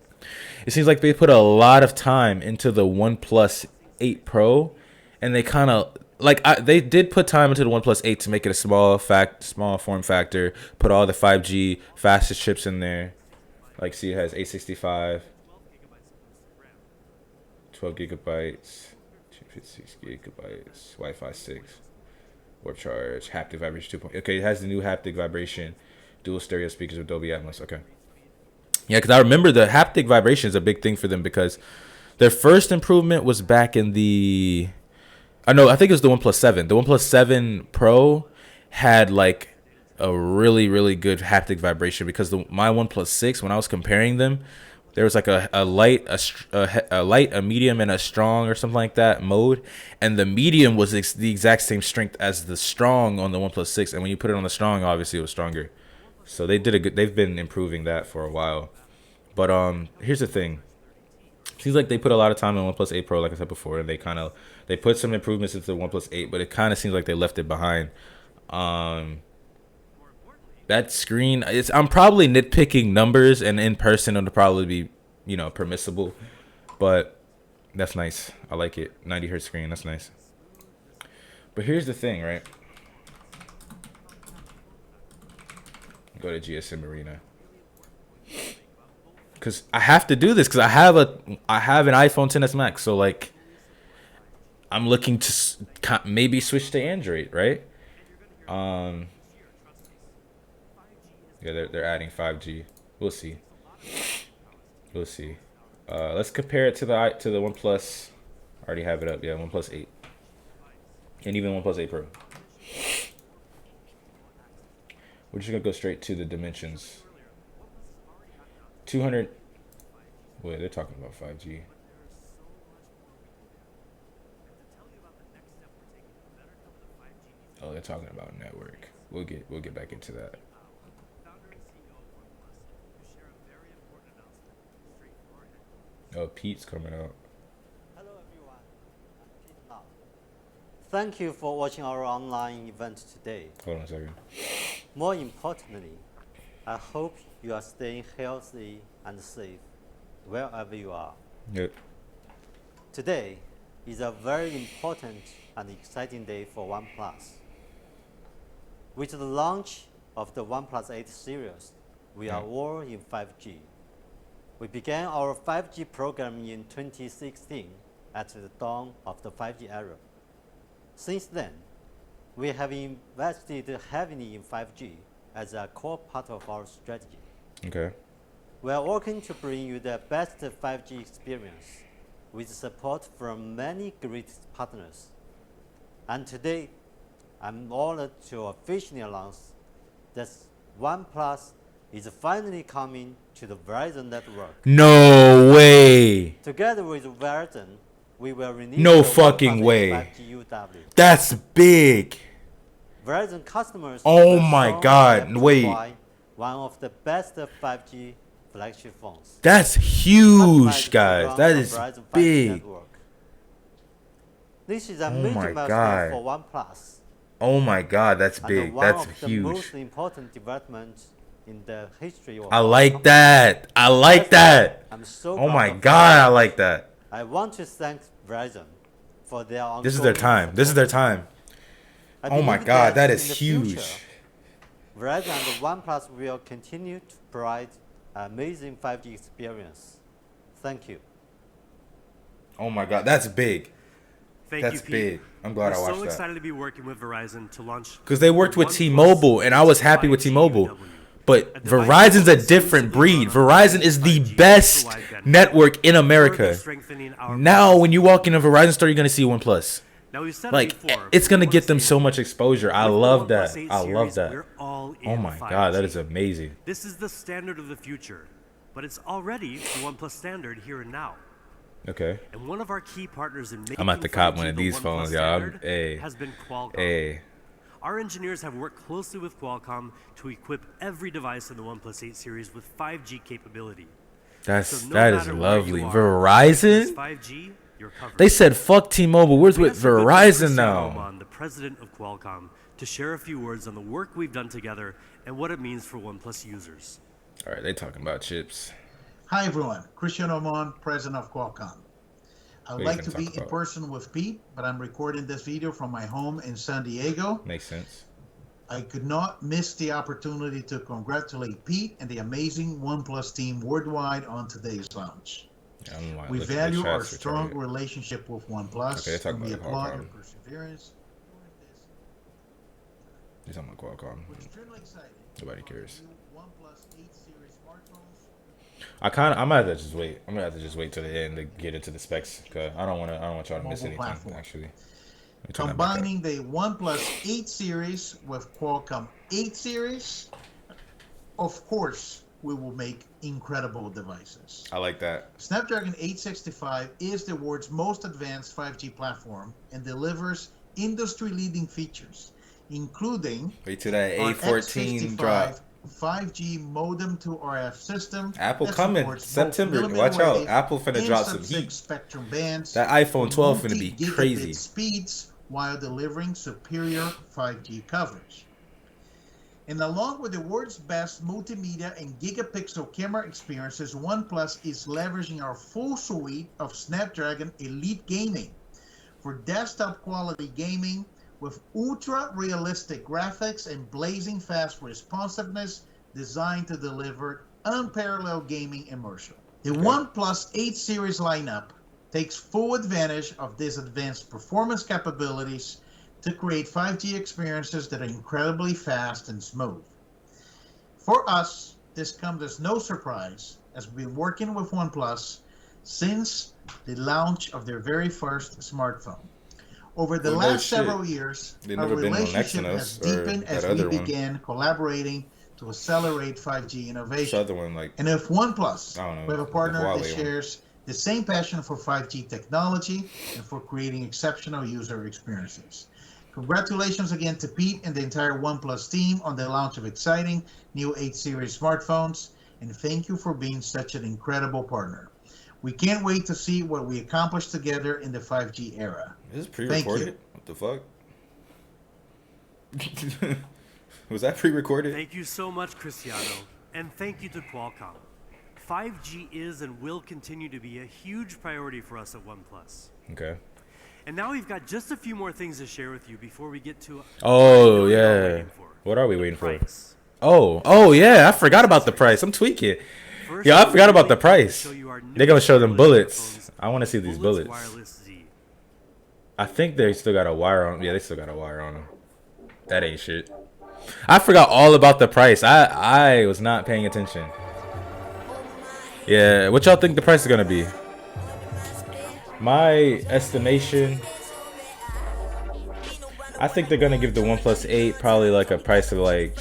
It seems like they put a lot of time into the OnePlus 8 Pro, and they kind of they did put time into the OnePlus 8 to make it a small form factor, put all the 5G fastest chips in there. Like, see, it has 865, 12 gigabytes, 256 gigabytes, Wi-Fi 6, warp charge, haptic vibration 2. Okay, it has the new haptic vibration, dual stereo speakers with Dolby Atmos. Okay. Yeah, because I remember the haptic vibration is a big thing for them because their first improvement was back in the... I think it was the OnePlus 7. The OnePlus 7 Pro had like a really, really good haptic vibration because my OnePlus 6, when I was comparing them, there was like a light, a medium, and a strong or something like that mode. And the medium was the exact same strength as the strong on the OnePlus 6. And when you put it on the strong, obviously it was stronger. So they've been improving that for a while. But here's the thing. Seems like they put a lot of time on OnePlus 8 Pro, like I said before, and they put some improvements into the OnePlus 8, but it kind of seems like they left it behind. That screen, I'm probably nitpicking numbers, and in person it'll probably be, permissible, but that's nice. I like it. 90 hertz screen, that's nice. But here's the thing, right? Go to GSM Arena. Because I have to do this because I have an iPhone XS Max, so like I'm looking to maybe switch to Android, right? Yeah, they're adding 5G. We'll see. Let's compare it to the OnePlus. I already have it up. Yeah, OnePlus 8 and even OnePlus 8 Pro. We're just gonna go straight to the dimensions. 200. Wait, they're talking about 5G. Oh, they're talking about network. We'll get back into that. Oh, Pete's coming out. Hello everyone, I'm Pete Lau. Thank you for watching our online event today. Hold on a second. More importantly, I hope you are staying healthy and safe wherever you are. Yep. Today is a very important and exciting day for OnePlus. With the launch of the OnePlus 8 series, we are all in 5G. We began our 5G program in 2016 at the dawn of the 5G era. Since then, we have invested heavily in 5G as a core part of our strategy. Okay. We are working to bring you the best 5G experience with support from many great partners. And today, I'm honored to officially announce that OnePlus is finally coming to the Verizon network. No way. Together with Verizon, we will release No the fucking OnePlus way. 5G UW. That's big. Verizon customers Oh will my soon God, get to wait. buy one of the best 5G flagship phones. That's huge, guys. That is Verizon 5G big. network. This is a Oh major my milestone God. for OnePlus. Oh my God, that's And big. one That's of the huge. most important developments in the history of I our like company. that. I like that. I'm so Oh proud my of God, I Verizon. like that. I want to thank Verizon for their ongoing This is their time. This is their time. I Oh my believe God, that in is the huge. future, Verizon and OnePlus will continue to provide amazing 5G experience. Thank you. Oh my God, that's big. Thank That's you, Pete. big. I'm glad I We're watched so that. excited to be working with Verizon to launch. Because they worked with OnePlus T-Mobile, and I was happy with 5G T-Mobile. UW. But A device Verizon's a that's different exclusively breed. run on Verizon is the 5G best ultra-wideband network in further America. strengthening our Now, presence. when you walk in a Verizon store, you're going to see OnePlus. Now we've said Like, it before, it's but gonna we get them wanna say so it much again. exposure. I With the love OnePlus that. 8 I love series, that. We're all Oh in my 5G. god, that is amazing. This is the standard of the future, but it's already the OnePlus standard here and now. Okay. And one of our key partners in making I'm at the cop 5G one of the these OnePlus phones, y'all. standard Hey. has been Qualcomm. Hey. Our engineers have worked closely with Qualcomm to equip every device in the OnePlus 8 series with 5G capability. That So no is matter where lovely. you are, Verizon? with 5G, you're covered. They said fuck T-Mobile. Where's We with asked our good friend Verizon Cristiano now? Oman, the president of Qualcomm, to share a few words on the work we've done together and what it means for OnePlus users. All right, they talking about chips. Hi everyone, Cristiano Oman, president of Qualcomm. I would What are you like to gonna be talk in about? person with Pete, but I'm recording this video from my home in San Diego. Makes sense. I could not miss the opportunity to congratulate Pete and the amazing OnePlus team worldwide on today's launch. Yeah, I don't know why I We look at the value our chats, strong retarded. relationship with OnePlus, Okay, they're talking and we about applaud your Qualcomm. perseverance. He's talking about Qualcomm. We're extremely excited. Nobody about our cares. new OnePlus 8 series smartphones. I'm gonna have to just wait. I'm gonna have to just wait till the end to get into the specs, cause I don't want y'all to miss Mobile anything. platform. Actually, Let me turn that back up. Combining the OnePlus 8 series with Qualcomm 8 series, of course, we will make incredible devices. I like that. Snapdragon 865 is the world's most advanced 5G platform and delivers industry-leading features, including Wait till that our A14 drop. 5G modem to RF system. Apple that coming supports both September. millimeter Watch out. wave Apple finna and drop some sub-6 heat. spectrum bands. That iPhone 12 finna be multi-gigabit crazy. speeds while delivering superior 5G coverage. And along with the world's best multimedia and gigapixel camera experiences, OnePlus is leveraging our full suite of Snapdragon Elite Gaming for desktop quality gaming with ultra realistic graphics and blazing fast responsiveness designed to deliver unparalleled gaming immersion. The OnePlus 8 series lineup takes full advantage of these advanced performance capabilities to create 5G experiences that are incredibly fast and smooth. For us, this comes as no surprise, as we've been working with OnePlus since the launch of their very first smartphone. Over the Well, no last shit. several years, They've our never been on relationship Exynos has or deepened that as we other one. began collaborating to accelerate 5G This innovation. other one, like, And if OnePlus, I don't know, we have a the partner that Huawei one. shares the same passion for 5G technology and for creating exceptional user experiences. Congratulations again to Pete and the entire OnePlus team on the launch of exciting new 8 series smartphones, and thank you for being such an incredible partner. We can't wait to see what we accomplish together in the 5G era. is this Thank pre-recorded? you. What the fuck? Was that pre-recorded? Thank you so much, Cristiano, and thank you to Qualcomm. 5G is and will continue to be a huge priority for us at OnePlus. Okay. And now we've got just a few more things to share with you before we get to Oh, what you're all yeah. waiting for. What are we waiting for? Price. Oh, yeah. I forgot about the price. I'm tweaking. First, Yeah, I we're forgot about really the price. to show you our They're gonna show them newest bullets. earbuds, I want to see these Bullets bullets. Wireless Z. I think they still got a wire on. Yeah, they still got a wire on them. That ain't shit. I forgot all about the price. I was not paying attention. Yeah, what y'all think the price is gonna be? My estimation, I think they're gonna give the OnePlus 8 probably like a price of like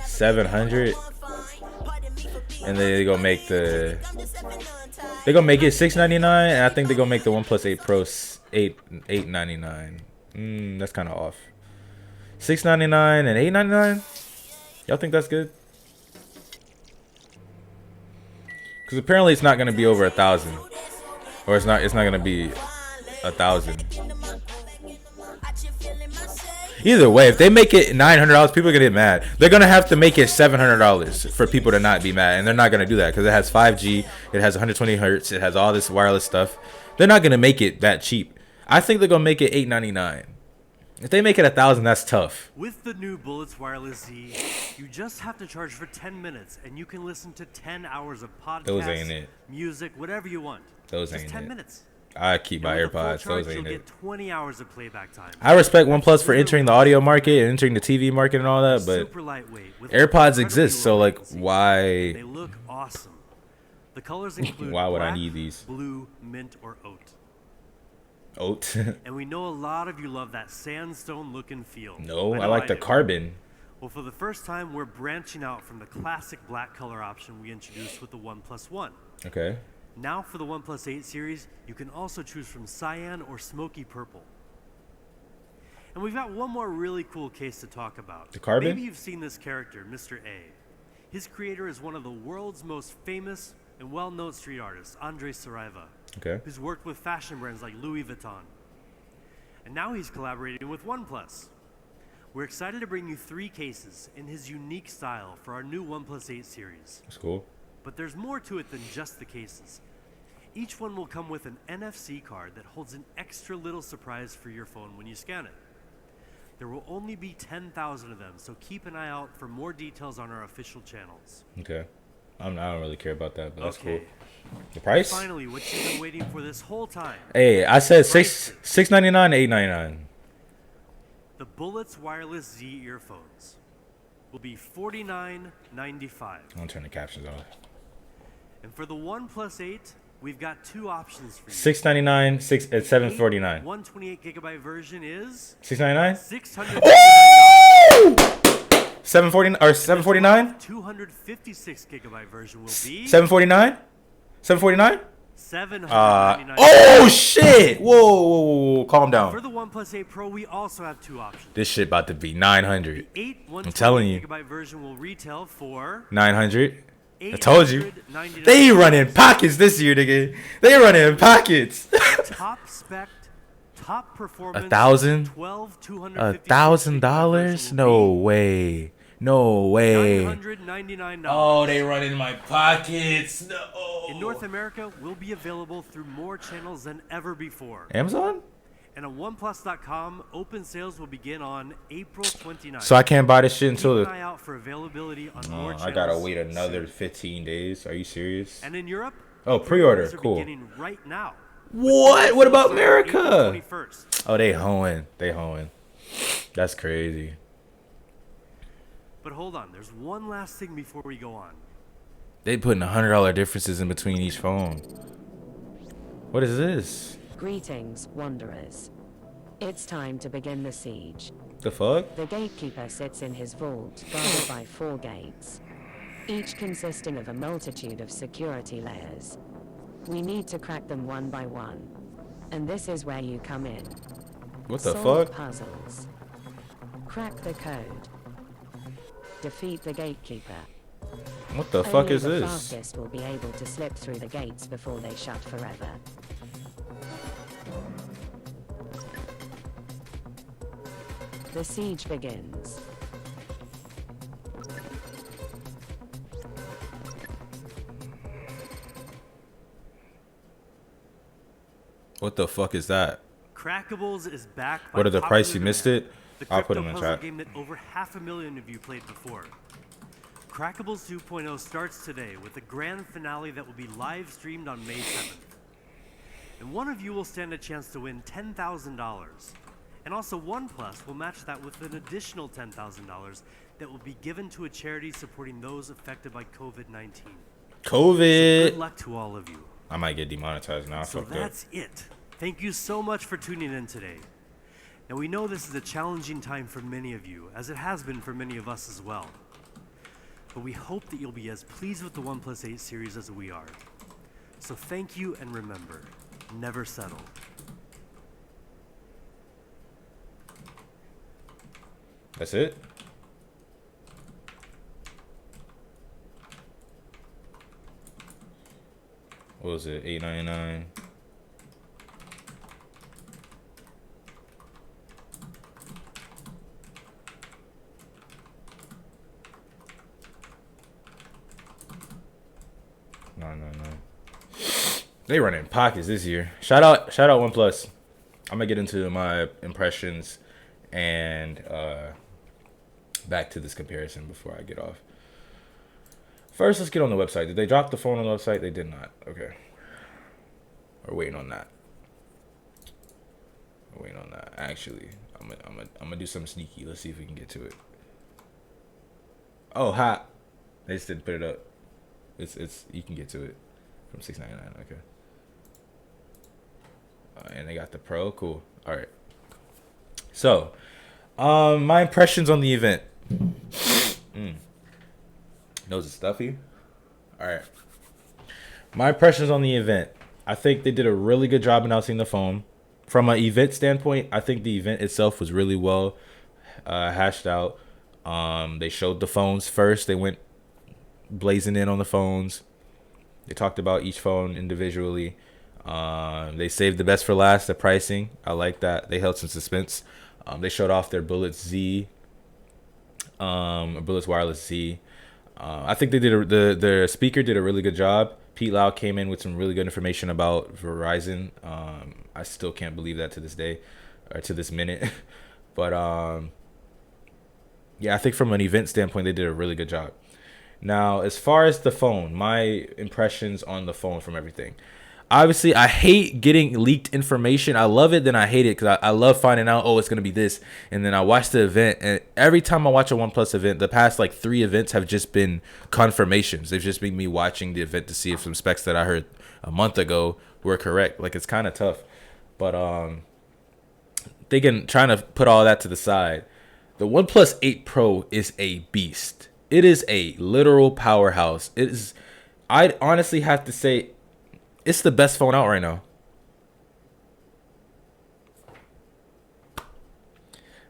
700, and then they're gonna make it 699, and I think they're gonna make the OnePlus 8 Pro 899. That's kind of off. 699 and 899. Y'all think that's good? Because apparently it's not gonna be over 1,000, or it's not gonna be 1,000. Either way, if they make it $900, people are gonna get mad. They're gonna have to make it $700 for people to not be mad, and they're not gonna do that because it has 5G, it has 120 hertz, it has all this wireless stuff. They're not gonna make it that cheap. I think they're gonna make it $899. If they make it 1,000, that's tough. With the new Bullets Wireless Z, you just have to charge for 10 minutes, and you can listen to 10 hours of podcasts, Those ain't it. music, whatever you want. Those just ain't 10 it. minutes. I keep my And with a full AirPods. charge, Those ain't you'll it. get 20 hours of playback time. I respect OnePlus for entering the audio market and entering the TV market and all that, but Super lightweight, with AirPods incredibly exist, so low like, latency. why? They look awesome. The colors include Why would I black, need these? blue, mint, or oat. Oat. And we know a lot of you love that sandstone look and feel. No, I know like the do. carbon. Well, for the first time, we're branching out from the classic black color option we introduced with the OnePlus One. Okay. Now for the OnePlus 8 series, you can also choose from cyan or smoky purple. And we've got one more really cool case to talk about. The carbon? Maybe you've seen this character, Mr. A. His creator is one of the world's most famous and well-known street artists, Andres Saraiva, Okay. who's worked with fashion brands like Louis Vuitton. And now he's collaborating with OnePlus. We're excited to bring you 3 cases in his unique style for our new OnePlus 8 series. That's cool. But there's more to it than just the cases. Each one will come with an NFC card that holds an extra little surprise for your phone when you scan it. There will only be 10,000 of them, so keep an eye out for more details on our official channels. Okay. I don't really care about that, but that's Okay. cool. The price? Finally, what you've been waiting for this whole time. Hey, I said Prices. $6.99 to $8.99. The Bullets Wireless Z earphones will be $49.95. I'm gonna turn the captions off. And for the OnePlus 8, we've got 2 options for you. $6.99, at $7.49. 128GB version is $6.99. $600. Oh! 7.49 or 7.49? 256GB version will be 7.49? 7.49? $799. Oh shit! Whoa, calm For down. the OnePlus 8 Pro, we also have 2 options. This shit about to be 900. 8 telling you. 128GB version will retail for 900. I told you. $899. They running pockets this year, nigga. They running pockets. Top spec, top performance. 1,000? 12 $1,000? No way. No way. $999. Oh, they running my pockets. No. In North America, will be available through more channels than ever before. Amazon? And on OnePlus.com, open sales will begin on April 29th. So I can't buy this shit until Keep the. an eye out for availability on more Oh, channels. I gotta wait soon. another 15 days. Are you serious? And in Europe, Oh, pre-order. pre-orders are Cool. beginning right now. What? What about April America? 21st. Oh, they hoeing. They hoeing. That's crazy. But hold on, there's one last thing before we go on. They putting $100 differences in between each phone. What is this? Greetings, wanderers. It's time to begin the siege. The fuck? The gatekeeper sits in his vault, guarded by 4 gates, each consisting of a multitude of security layers. We need to crack them one by one. And this is where you come in. What the Solve fuck? puzzles. Crack the code. Defeat the gatekeeper. What the fuck Only is the this? fastest will be able to slip through the gates before they shut forever. The siege begins. What the fuck is that? Crackables is back. by What are the popular price? You missed demand. it? The I'll put crypto them in puzzle chat. game that over 500,000 of you played before. Crackables 2.0 starts today with the grand finale that will be live streamed on May 7th. And one of you will stand a chance to win $10,000. And also OnePlus will match that with an additional $10,000 that will be given to a charity supporting those affected by COVID-19. COVID. Good luck to all of you. I might get demonetized now. I So fucked up. that's it. Thank you so much for tuning in today. Now we know this is a challenging time for many of you, as it has been for many of us as well. But we hope that you'll be as pleased with the OnePlus 8 series as we are. So thank you, and remember, never settle. That's it? What was it? $8.99. $9.99. They running pockets this year. Shout out OnePlus. I'm gonna get into my impressions and back to this comparison before I get off. First, let's get on the website. Did they drop the phone on the website? They did not. Okay. We're waiting on that. We're waiting on that. Actually, I'm gonna do something sneaky. Let's see if we can get to it. Oh, hot. They just didn't put it up. It's you can get to it from $6.99. Okay. And they got the Pro. Cool. All right. So, my impressions on the event. Nose is stuffy. All right. My impressions on the event. I think they did a really good job announcing the phone. From an event standpoint, I think the event itself was really well hashed out. They showed the phones first. They went blazing in on the phones. They talked about each phone individually. They saved the best for last, the pricing. I like that. They held some suspense. They showed off their Bullets Z, Bullets Wireless Z. I think they did the speaker did a really good job. Pete Lau came in with some really good information about Verizon. I still can't believe that to this day, or to this minute. But yeah, I think from an event standpoint, they did a really good job. Now, as far as the phone, my impressions on the phone from everything. Obviously, I hate getting leaked information. I love it, then I hate it, because I love finding out, oh, it's going to be this. And then I watch the event, and every time I watch a OnePlus event, the past like 3 events have just been confirmations. They've just been me watching the event to see if some specs that I heard a month ago were correct. Like, it's kind of tough. But trying to put all that to the side, the OnePlus 8 Pro is a beast. It is a literal powerhouse. It is. I'd honestly have to say it's the best phone out right now.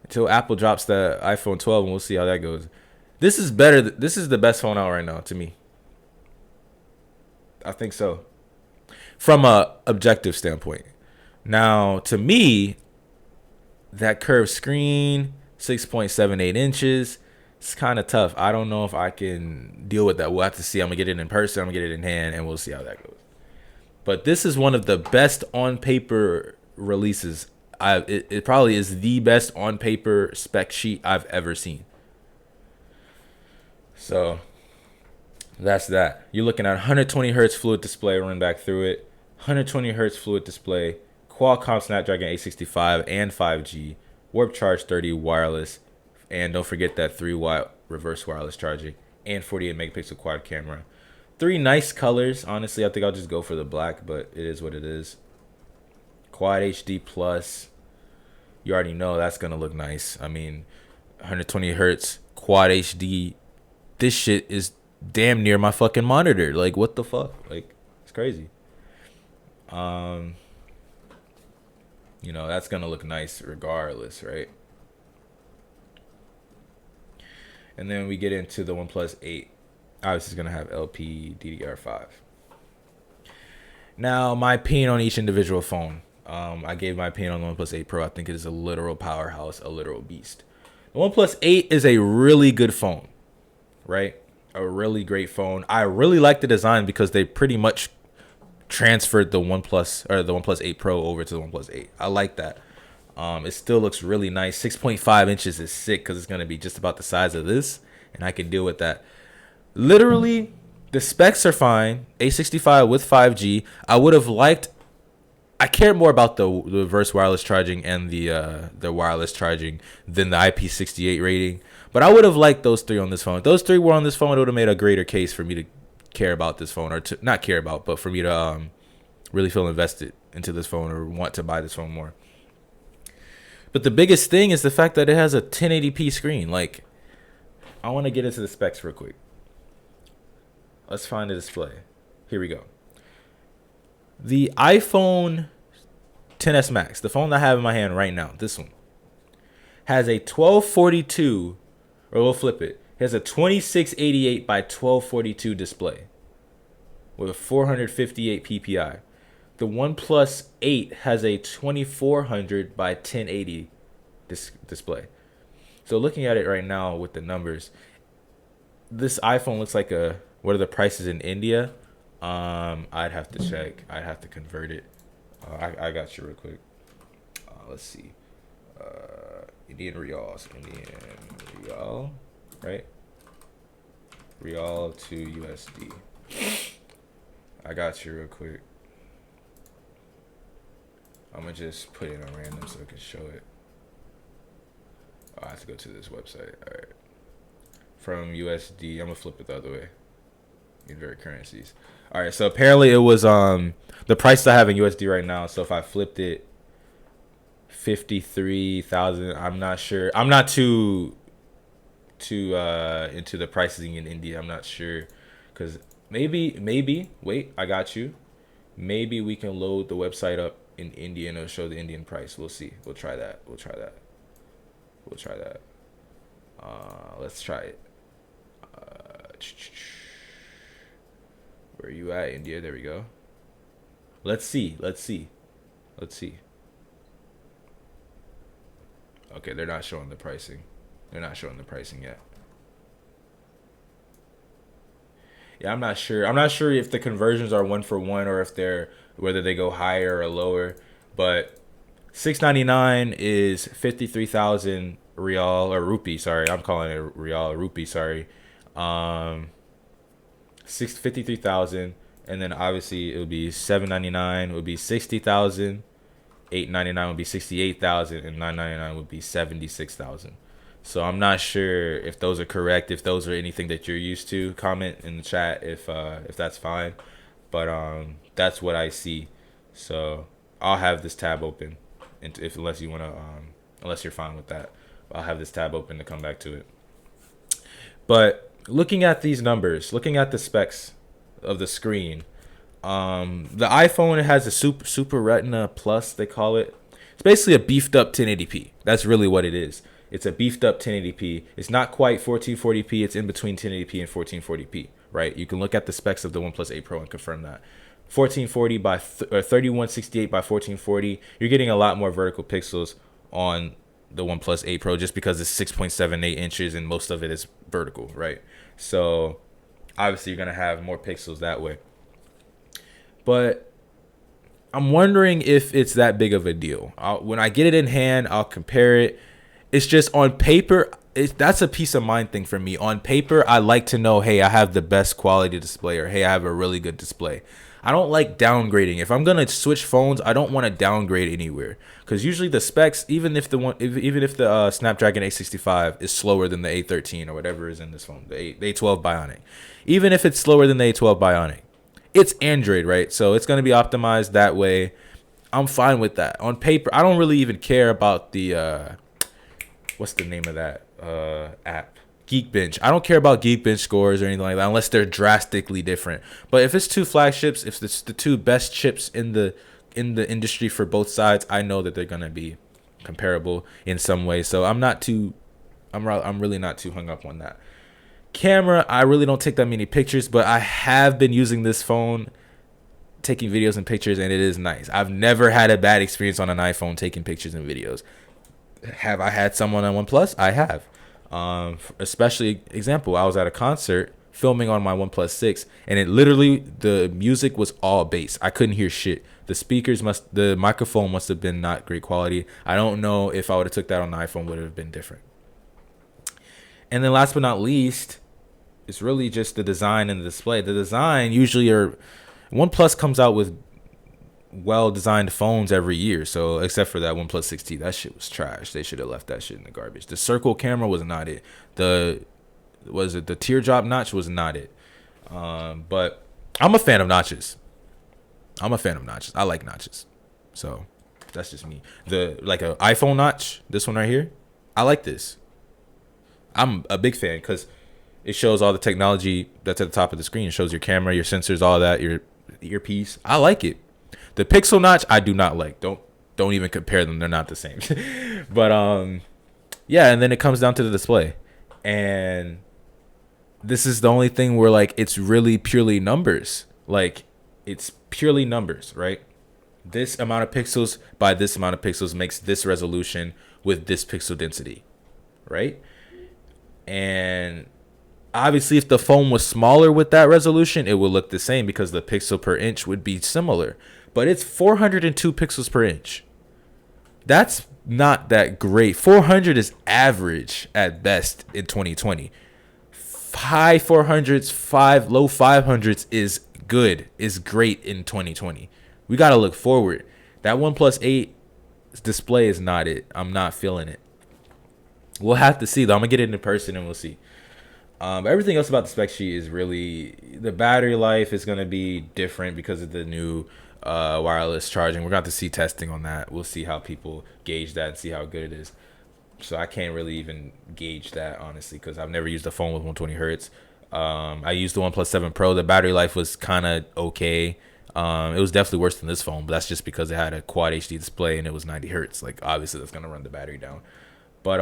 Until Apple drops the iPhone 12, and we'll see how that goes. This is better. This is the best phone out right now to me. I think so. From a objective standpoint. Now, to me, that curved screen, 6.78 inches, it's kind of tough. I don't know if I can deal with that. We'll have to see. I'm going to get it in person. I'm going to get it in hand, and we'll see how that goes. But this is one of the best on-paper releases. It probably is the best on-paper spec sheet I've ever seen. So, that's that. You're looking at 120 hertz fluid display, run back through it. 120 hertz fluid display, Qualcomm Snapdragon 865 and 5G, Warp Charge 30 wireless, and don't forget that 3-watt reverse wireless charging, and 48 megapixel quad camera. 3 nice colors. Honestly, I think I'll just go for the black, but it is what it is. Quad HD plus. You already know that's going to look nice. I mean, 120 hertz, Quad HD. This shit is damn near my fucking monitor. Like, what the fuck? Like, it's crazy. You know, that's going to look nice regardless, right? And then we get into the OnePlus 8. Obviously, it's going to have LP DDR5. Now, my opinion on each individual phone. I gave my opinion on the OnePlus 8 Pro. I think it is a literal powerhouse, a literal beast. The OnePlus 8 is a really good phone, right? A really great phone. I really like the design because they pretty much transferred the OnePlus 8 Pro over to the OnePlus 8. I like that. It still looks really nice. 6.5 inches is sick because it's going to be just about the size of this, and I can deal with that. Literally, the specs are fine. 865 with 5G. I cared more about the reverse wireless charging and the wireless charging than the IP68 rating. But I would have liked those 3 on this phone. If those 3 were on this phone, it would have made a greater case for me to care about this phone, or to not care about, but for me to really feel invested into this phone or want to buy this phone more. But the biggest thing is the fact that it has a 1080p screen. Like, I want to get into the specs real quick. Let's find the display. Here we go. The iPhone XS Max, the phone that I have in my hand right now, this one, has a 1242, or we'll flip it. It has a 2688 by 1242 display with a 458 ppi. The OnePlus 8 has a 2400 by 1080 display. So looking at it right now with the numbers, this iPhone looks like a, what are the prices in India? I'd have to check. I'd have to convert it. I got you real quick. Let's see. Indian Rials. Right? Rial to USD. I got you real quick. I'm going to just put it on random so I can show it. I have to go to this website. All right. From USD, I'm going to flip it the other way. invert currencies. All right, so apparently it was the price I have in USD right now. So if I flipped it, 53,000. I'm not sure. I'm not too into the pricing in India. I'm not sure, because maybe wait, I got you. Maybe we can load the website up in India and it'll show the Indian price. We'll see. We'll try that. Let's try it. Where are you at, India? There we go. Let's see. Okay, they're not showing the pricing. Yet. Yeah, I'm not sure. I'm not sure if the conversions are 1-for-1 or if they're whether they go higher or lower. But 699 is 53,000 real or rupee. Sorry, I'm calling it real or rupee. Sorry, 53,000, and then obviously it would be 799 would be 60,000, 899 would be 68,000, and 999 would be 76,000. So I'm not sure if those are correct, if those are anything that you're used to. Comment in the chat if that's fine. But that's what I see. So I'll have this tab open, and unless you wanna unless you're fine with that, I'll have this tab open to come back to it. But looking at these numbers, looking at the specs of the screen, the iPhone has a Super Retina Plus, they call it. It's basically a beefed up 1080p. That's really what it is. It's a beefed up 1080p. It's not quite 1440p. It's in between 1080p and 1440p, right? You can look at the specs of the OnePlus 8 Pro and confirm that. 1440 by 3168 by 1440. You're getting a lot more vertical pixels on the OnePlus 8 Pro just because it's 6.78 inches and most of it is vertical, right? So obviously you're gonna have more pixels that way. But I'm wondering if it's that big of a deal. When I get it in hand, I'll compare it. It's just on paper, that's a peace of mind thing for me. On paper, I like to know, hey, I have the best quality display, or hey, I have a really good display. I don't like downgrading. If I'm gonna switch phones, I don't want to downgrade anywhere, because usually the specs, even if the Snapdragon 865 is slower than the A13 or whatever is in this phone, the A12 Bionic, even if it's slower than the A12 Bionic, it's Android, right? So it's gonna be optimized that way. I'm fine with that. On paper, I don't really even care about the what's the name of that app? Geekbench. I don't care about Geekbench scores or anything like that unless they're drastically different. But if it's two flagships, if it's the two best chips in the industry for both sides, I know that they're gonna be comparable in some way. So I'm really not too hung up on that. Camera, I really don't take that many pictures, but I have been using this phone taking videos and pictures, and it is nice. I've never had a bad experience on an iPhone taking pictures and videos. Have I had someone on OnePlus? I have. Especially, example, I was at a concert filming on my OnePlus 6, and it literally, the music was all bass. I couldn't hear shit. The microphone must have been not great quality. I don't know if I would have took that on the iPhone, would have been different. And then last but not least, it's really just the design and the display. The design usually OnePlus comes out with well-designed phones every year, so except for that OnePlus 6T, that shit was trash. They should have left that shit in the garbage. The circle camera was not it. The teardrop notch was not it. But I'm a fan of notches. I like notches, so that's just me. Like an iPhone notch, this one right here, I like this. I'm a big fan because it shows all the technology that's at the top of the screen. It shows your camera, your sensors, all that, your earpiece. I like it. The pixel notch, I do not like. Don't even compare them. They're not the same. But yeah, and then it comes down to the display. And this is the only thing where like it's really purely numbers. Like it's purely numbers, right? This amount of pixels by this amount of pixels makes this resolution with this pixel density, right? And obviously if the phone was smaller with that resolution, it would look the same because the pixel per inch would be similar. But it's 402 pixels per inch. That's not that great. 400 is average at best in 2020. High 400s, low 500s is good, is great in 2020. We got to look forward. That OnePlus 8 display is not it. I'm not feeling it. We'll have to see, though. I'm going to get it in person and we'll see. But everything else about the spec sheet is really, the battery life is going to be different because of the new wireless charging. We're going to have to see testing on that. We'll see how people gauge that and see how good it is. So I can't really even gauge that, honestly, because I've never used a phone with 120 hertz. I used the OnePlus 7 Pro. The battery life was kind of okay. It was definitely worse than this phone, but that's just because it had a quad HD display and it was 90 hertz. Like, obviously that's going to run the battery down. But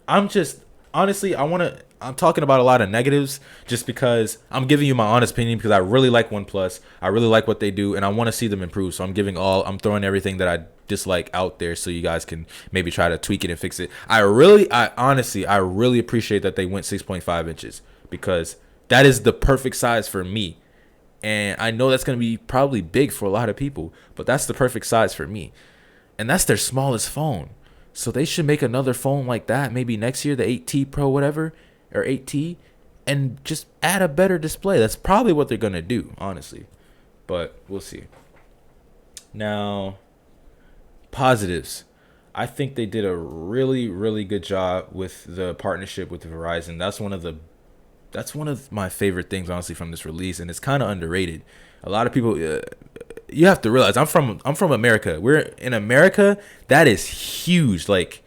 I'm just, honestly, I'm talking about a lot of negatives just because I'm giving you my honest opinion, because I really like OnePlus. I really like what they do, and I want to see them improve. So I'm throwing everything that I dislike out there so you guys can maybe try to tweak it and fix it. I honestly appreciate that they went 6.5 inches, because that is the perfect size for me. And I know that's going to be probably big for a lot of people, but that's the perfect size for me. And that's their smallest phone. So they should make another phone like that, maybe next year, the 8T Pro, whatever, or 8T, and just add a better display. That's probably what they're going to do, honestly. But we'll see. Now, positives. I think they did a really, really good job with the partnership with Verizon. That's one of my favorite things, honestly, from this release, and it's kind of underrated. A lot of people, you have to realize, I'm from America. We're in America. That is huge. Like,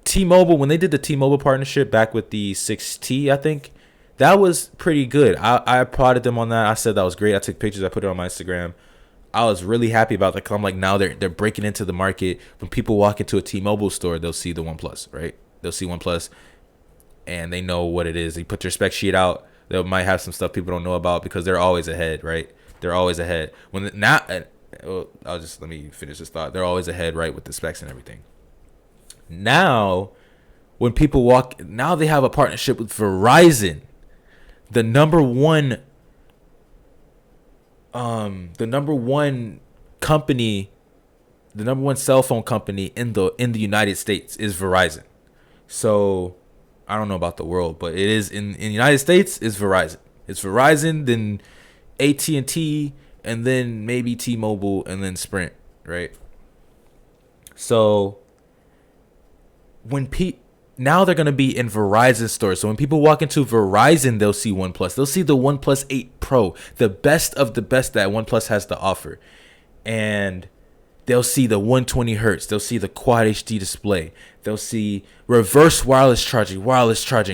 T-Mobile, when they did the T-Mobile partnership back with the 6T, I think that was pretty good. I applauded them on that. I said that was great. I took pictures. I put it on my Instagram. I was really happy about that, 'cause I'm like, now they're breaking into the market. When people walk into a T-Mobile store, they'll see the OnePlus, right? They'll see OnePlus, and they know what it is. They put their spec sheet out. They might have some stuff people don't know about, because they're always ahead, right? They're always ahead. Let me finish this thought. They're always ahead, right, with the specs and everything. Now, when people now they have a partnership with Verizon, the number one company, the number one cell phone company in the United States is Verizon. So I don't know about the world, but it is in the United States is Verizon. It's Verizon, then AT&T, and then maybe T-Mobile, and then Sprint, right? So now they're going to be in Verizon stores. So when people walk into Verizon, they'll see OnePlus. They'll see the OnePlus 8 Pro, the best of the best that OnePlus has to offer. And they'll see the 120 hertz. They'll see the quad HD display. They'll see reverse wireless charging,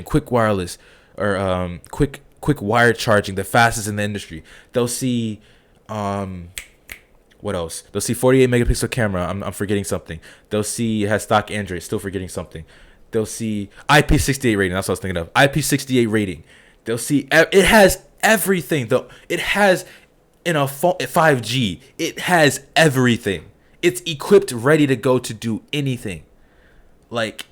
quick wireless, or quick wire charging, the fastest in the industry. They'll see what else? They'll see 48 megapixel camera. I'm forgetting something. They'll see it has stock Android. Still forgetting something. They'll see IP68 rating. That's what I was thinking of. IP68 rating. They'll see it has everything. Though it has in a 5G. It has everything. It's equipped, ready to go to do anything. Like,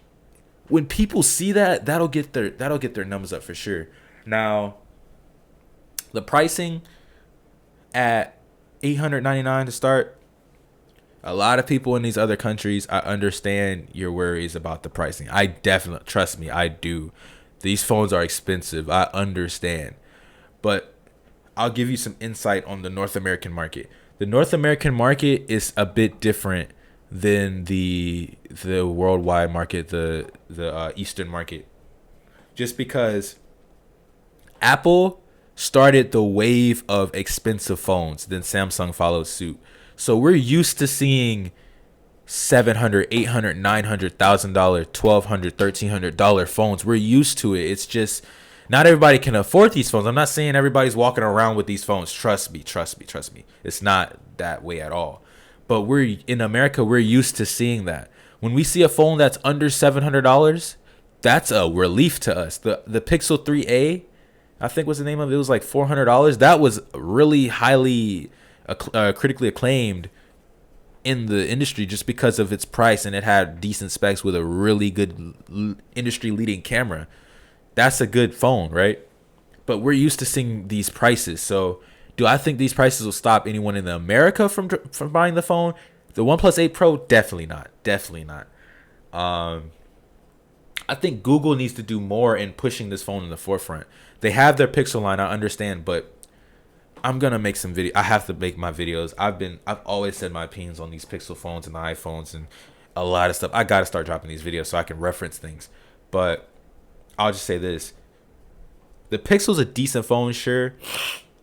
when people see that, that'll get their numbers up for sure. Now, the pricing at $899 to start. A lot of people in these other countries, I understand your worries about the pricing. I definitely, trust me, I do. These phones are expensive. I understand. But I'll give you some insight on the North American market. The North American market is a bit different than the worldwide market, the Eastern market. Just because Apple started the wave of expensive phones, then Samsung followed suit. So we're used to seeing $700, $800, $900, $1,000, $1,200, $1,300 phones. We're used to it. It's just not everybody can afford these phones. I'm not saying everybody's walking around with these phones. Trust me. It's not that way at all. But in America, we're used to seeing that. When we see a phone that's under $700, that's a relief to us. The Pixel 3a, I think was the name of it. It was like $400. That was really highly critically acclaimed in the industry just because of its price, and it had decent specs with a really good industry leading camera. That's a good phone, right? But we're used to seeing these prices. So do I think these prices will stop anyone in America from buying the phone? The OnePlus 8 Pro, definitely not. I think Google needs to do more in pushing this phone in the forefront. They have their Pixel line, I understand, but I'm gonna make some video. I have to make my videos. I've always said my opinions on these Pixel phones and the iPhones and a lot of stuff. I gotta start dropping these videos so I can reference things. But I'll just say this: the Pixel's a decent phone, sure.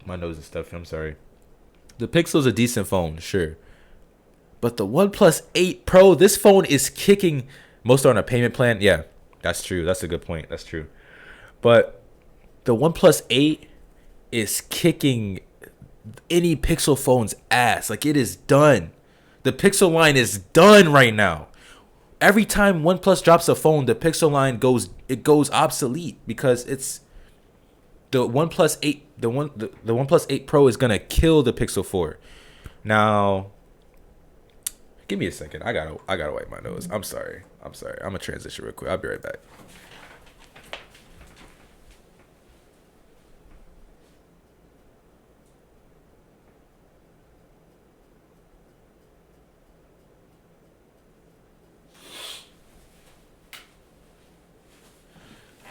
My nose is stuffy. I'm sorry. The Pixel's a decent phone, sure. But the OnePlus 8 Pro, this phone is kicking. Most are on a payment plan. Yeah, that's true. That's a good point. That's true. But the OnePlus 8 is kicking any Pixel phone's ass. Like, it is done. The Pixel line is done right now. Every time OnePlus drops a phone, the Pixel line goes obsolete because it's the OnePlus 8. The OnePlus 8 Pro is gonna kill the Pixel 4. Now, give me a second. I gotta wipe my nose. I'm sorry. I'm gonna transition real quick. I'll be right back.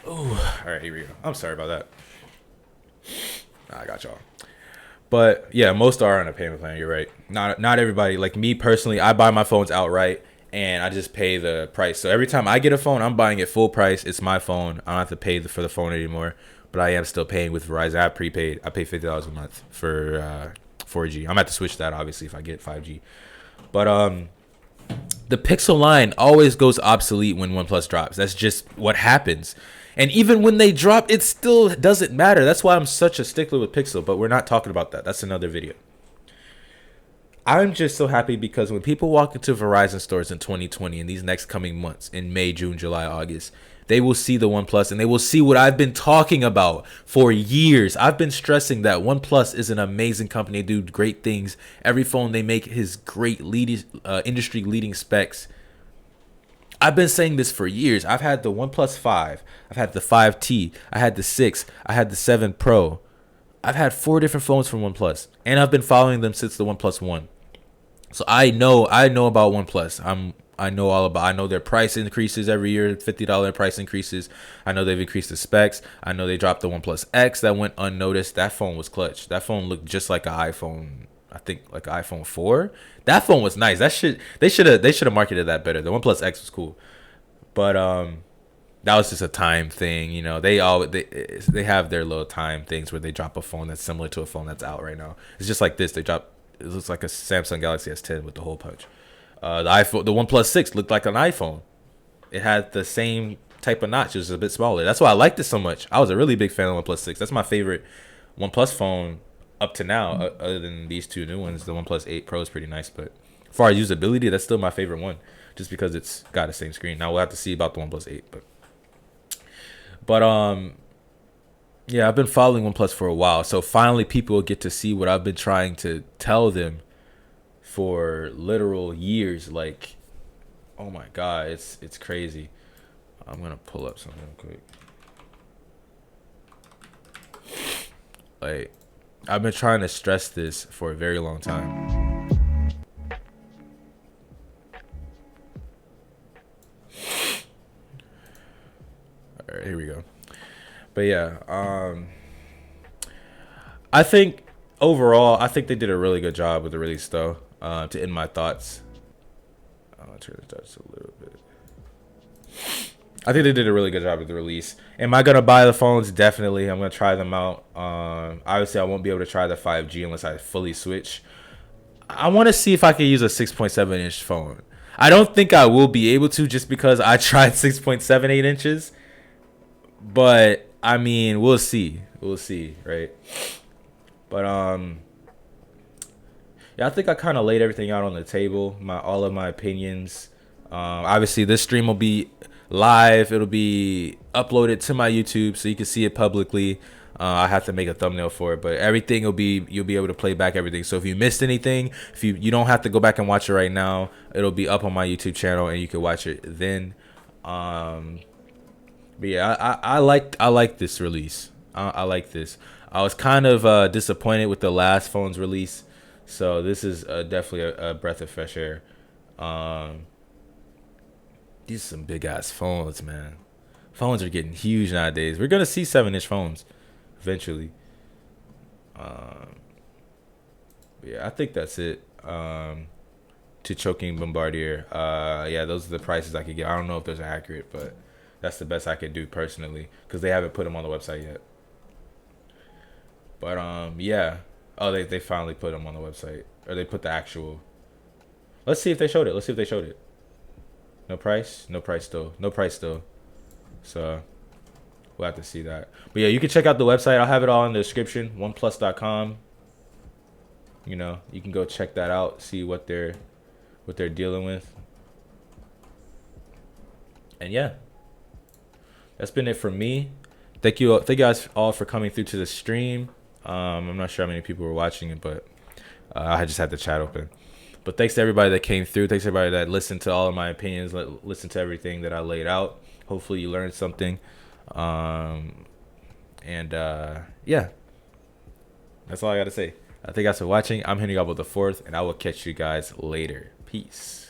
Oh, all right, here we go. I'm sorry about that. I got y'all. But yeah, most are on a payment plan. You're right. Not everybody. Like me personally, I buy my phones outright and I just pay the price. So every time I get a phone, I'm buying it full price. It's my phone. I don't have to pay for the phone anymore. But I am still paying with Verizon. I have prepaid. I pay $50 a month for 4G. I'm gonna have to switch that obviously if I get 5G. But the Pixel line always goes obsolete when OnePlus drops. That's just what happens. And even when they drop, it still doesn't matter. That's why I'm such a stickler with Pixel, but we're not talking about that. That's another video. I'm just so happy because when people walk into Verizon stores in 2020, in these next coming months, in May, June, July, August, they will see the OnePlus and they will see what I've been talking about for years. I've been stressing that OnePlus is an amazing company. They do great things. Every phone they make is great industry leading specs. I've been saying this for years. I've had the OnePlus 5. I've had the 5T. I had the 6. I had the 7 Pro. I've had 4 different phones from OnePlus. And I've been following them since the OnePlus 1. So I know about OnePlus. I know their price increases every year, $50 price increases. I know they've increased the specs. I know they dropped the OnePlus X that went unnoticed. That phone was clutch. That phone looked just like an iPhone. I think like an iPhone 4. That phone was nice. That shit, they should have marketed that better. The OnePlus X was cool, but that was just a time thing. You know, they have their little time things where they drop a phone that's similar to a phone that's out right now. It's just like this. It looks like a Samsung Galaxy S10 with the hole punch. The OnePlus 6 looked like an iPhone. It had the same type of notch. It was a bit smaller. That's why I liked it so much. I was a really big fan of OnePlus 6. That's my favorite OnePlus phone up to now, other than these two new ones. The OnePlus 8 Pro is pretty nice, but as far as usability, that's still my favorite one, just because it's got the same screen. Now we'll have to see about the OnePlus 8, but yeah, I've been following OnePlus for a while, so finally people get to see what I've been trying to tell them for literal years. Like, oh my god, it's crazy. I'm gonna pull up something real quick. Like, I've been trying to stress this for a very long time. All right, here we go. But yeah, I think overall, I think they did a really good job with the release, though. To end my thoughts, I'll turn the touch a little bit. I think they did a really good job with the release. Am I gonna buy the phones? Definitely. I'm gonna try them out. Obviously, I won't be able to try the 5G unless I fully switch. I want to see if I can use a 6.7-inch phone. I don't think I will be able to, just because I tried 6.78 inches. But I mean, we'll see. We'll see, right? But yeah, I think I kind of laid everything out on the table. All of my opinions. Obviously, this stream will be live. It'll be uploaded to my YouTube so you can see it publicly. I have to make a thumbnail for it, but everything you'll be able to play back everything. So if you missed anything, if you don't have to go back and watch it right now, it'll be up on my YouTube channel and you can watch it then. But yeah, I like this release. I like this. I was kind of disappointed with the last phone's release, so this is definitely a breath of fresh air. These are some big ass phones, man. Phones are getting huge nowadays. We're gonna see 7-inch phones eventually. Yeah, I think that's it. To choking Bombardier. Yeah, those are the prices I could get. I don't know if those are accurate, but that's the best I could do personally, because they haven't put them on the website yet. But yeah. Oh, they finally put them on the website, or they put the actual. Let's see if they showed it. Let's see if they showed it. No price. No price still. No price still. So we'll have to see that. But yeah, you can check out the website. I'll have it all in the description. OnePlus.com. You know, you can go check that out. See what they're dealing with. And yeah, that's been it for me. Thank you guys all for coming through to the stream. I'm not sure how many people were watching it, but I just had the chat open. But thanks to everybody that came through. Thanks to everybody that listened to all of my opinions, listened to everything that I laid out. Hopefully you learned something. Yeah, that's all I got to say. Thank you guys for watching. I'm Henry Gobble the Fourth, and I will catch you guys later. Peace.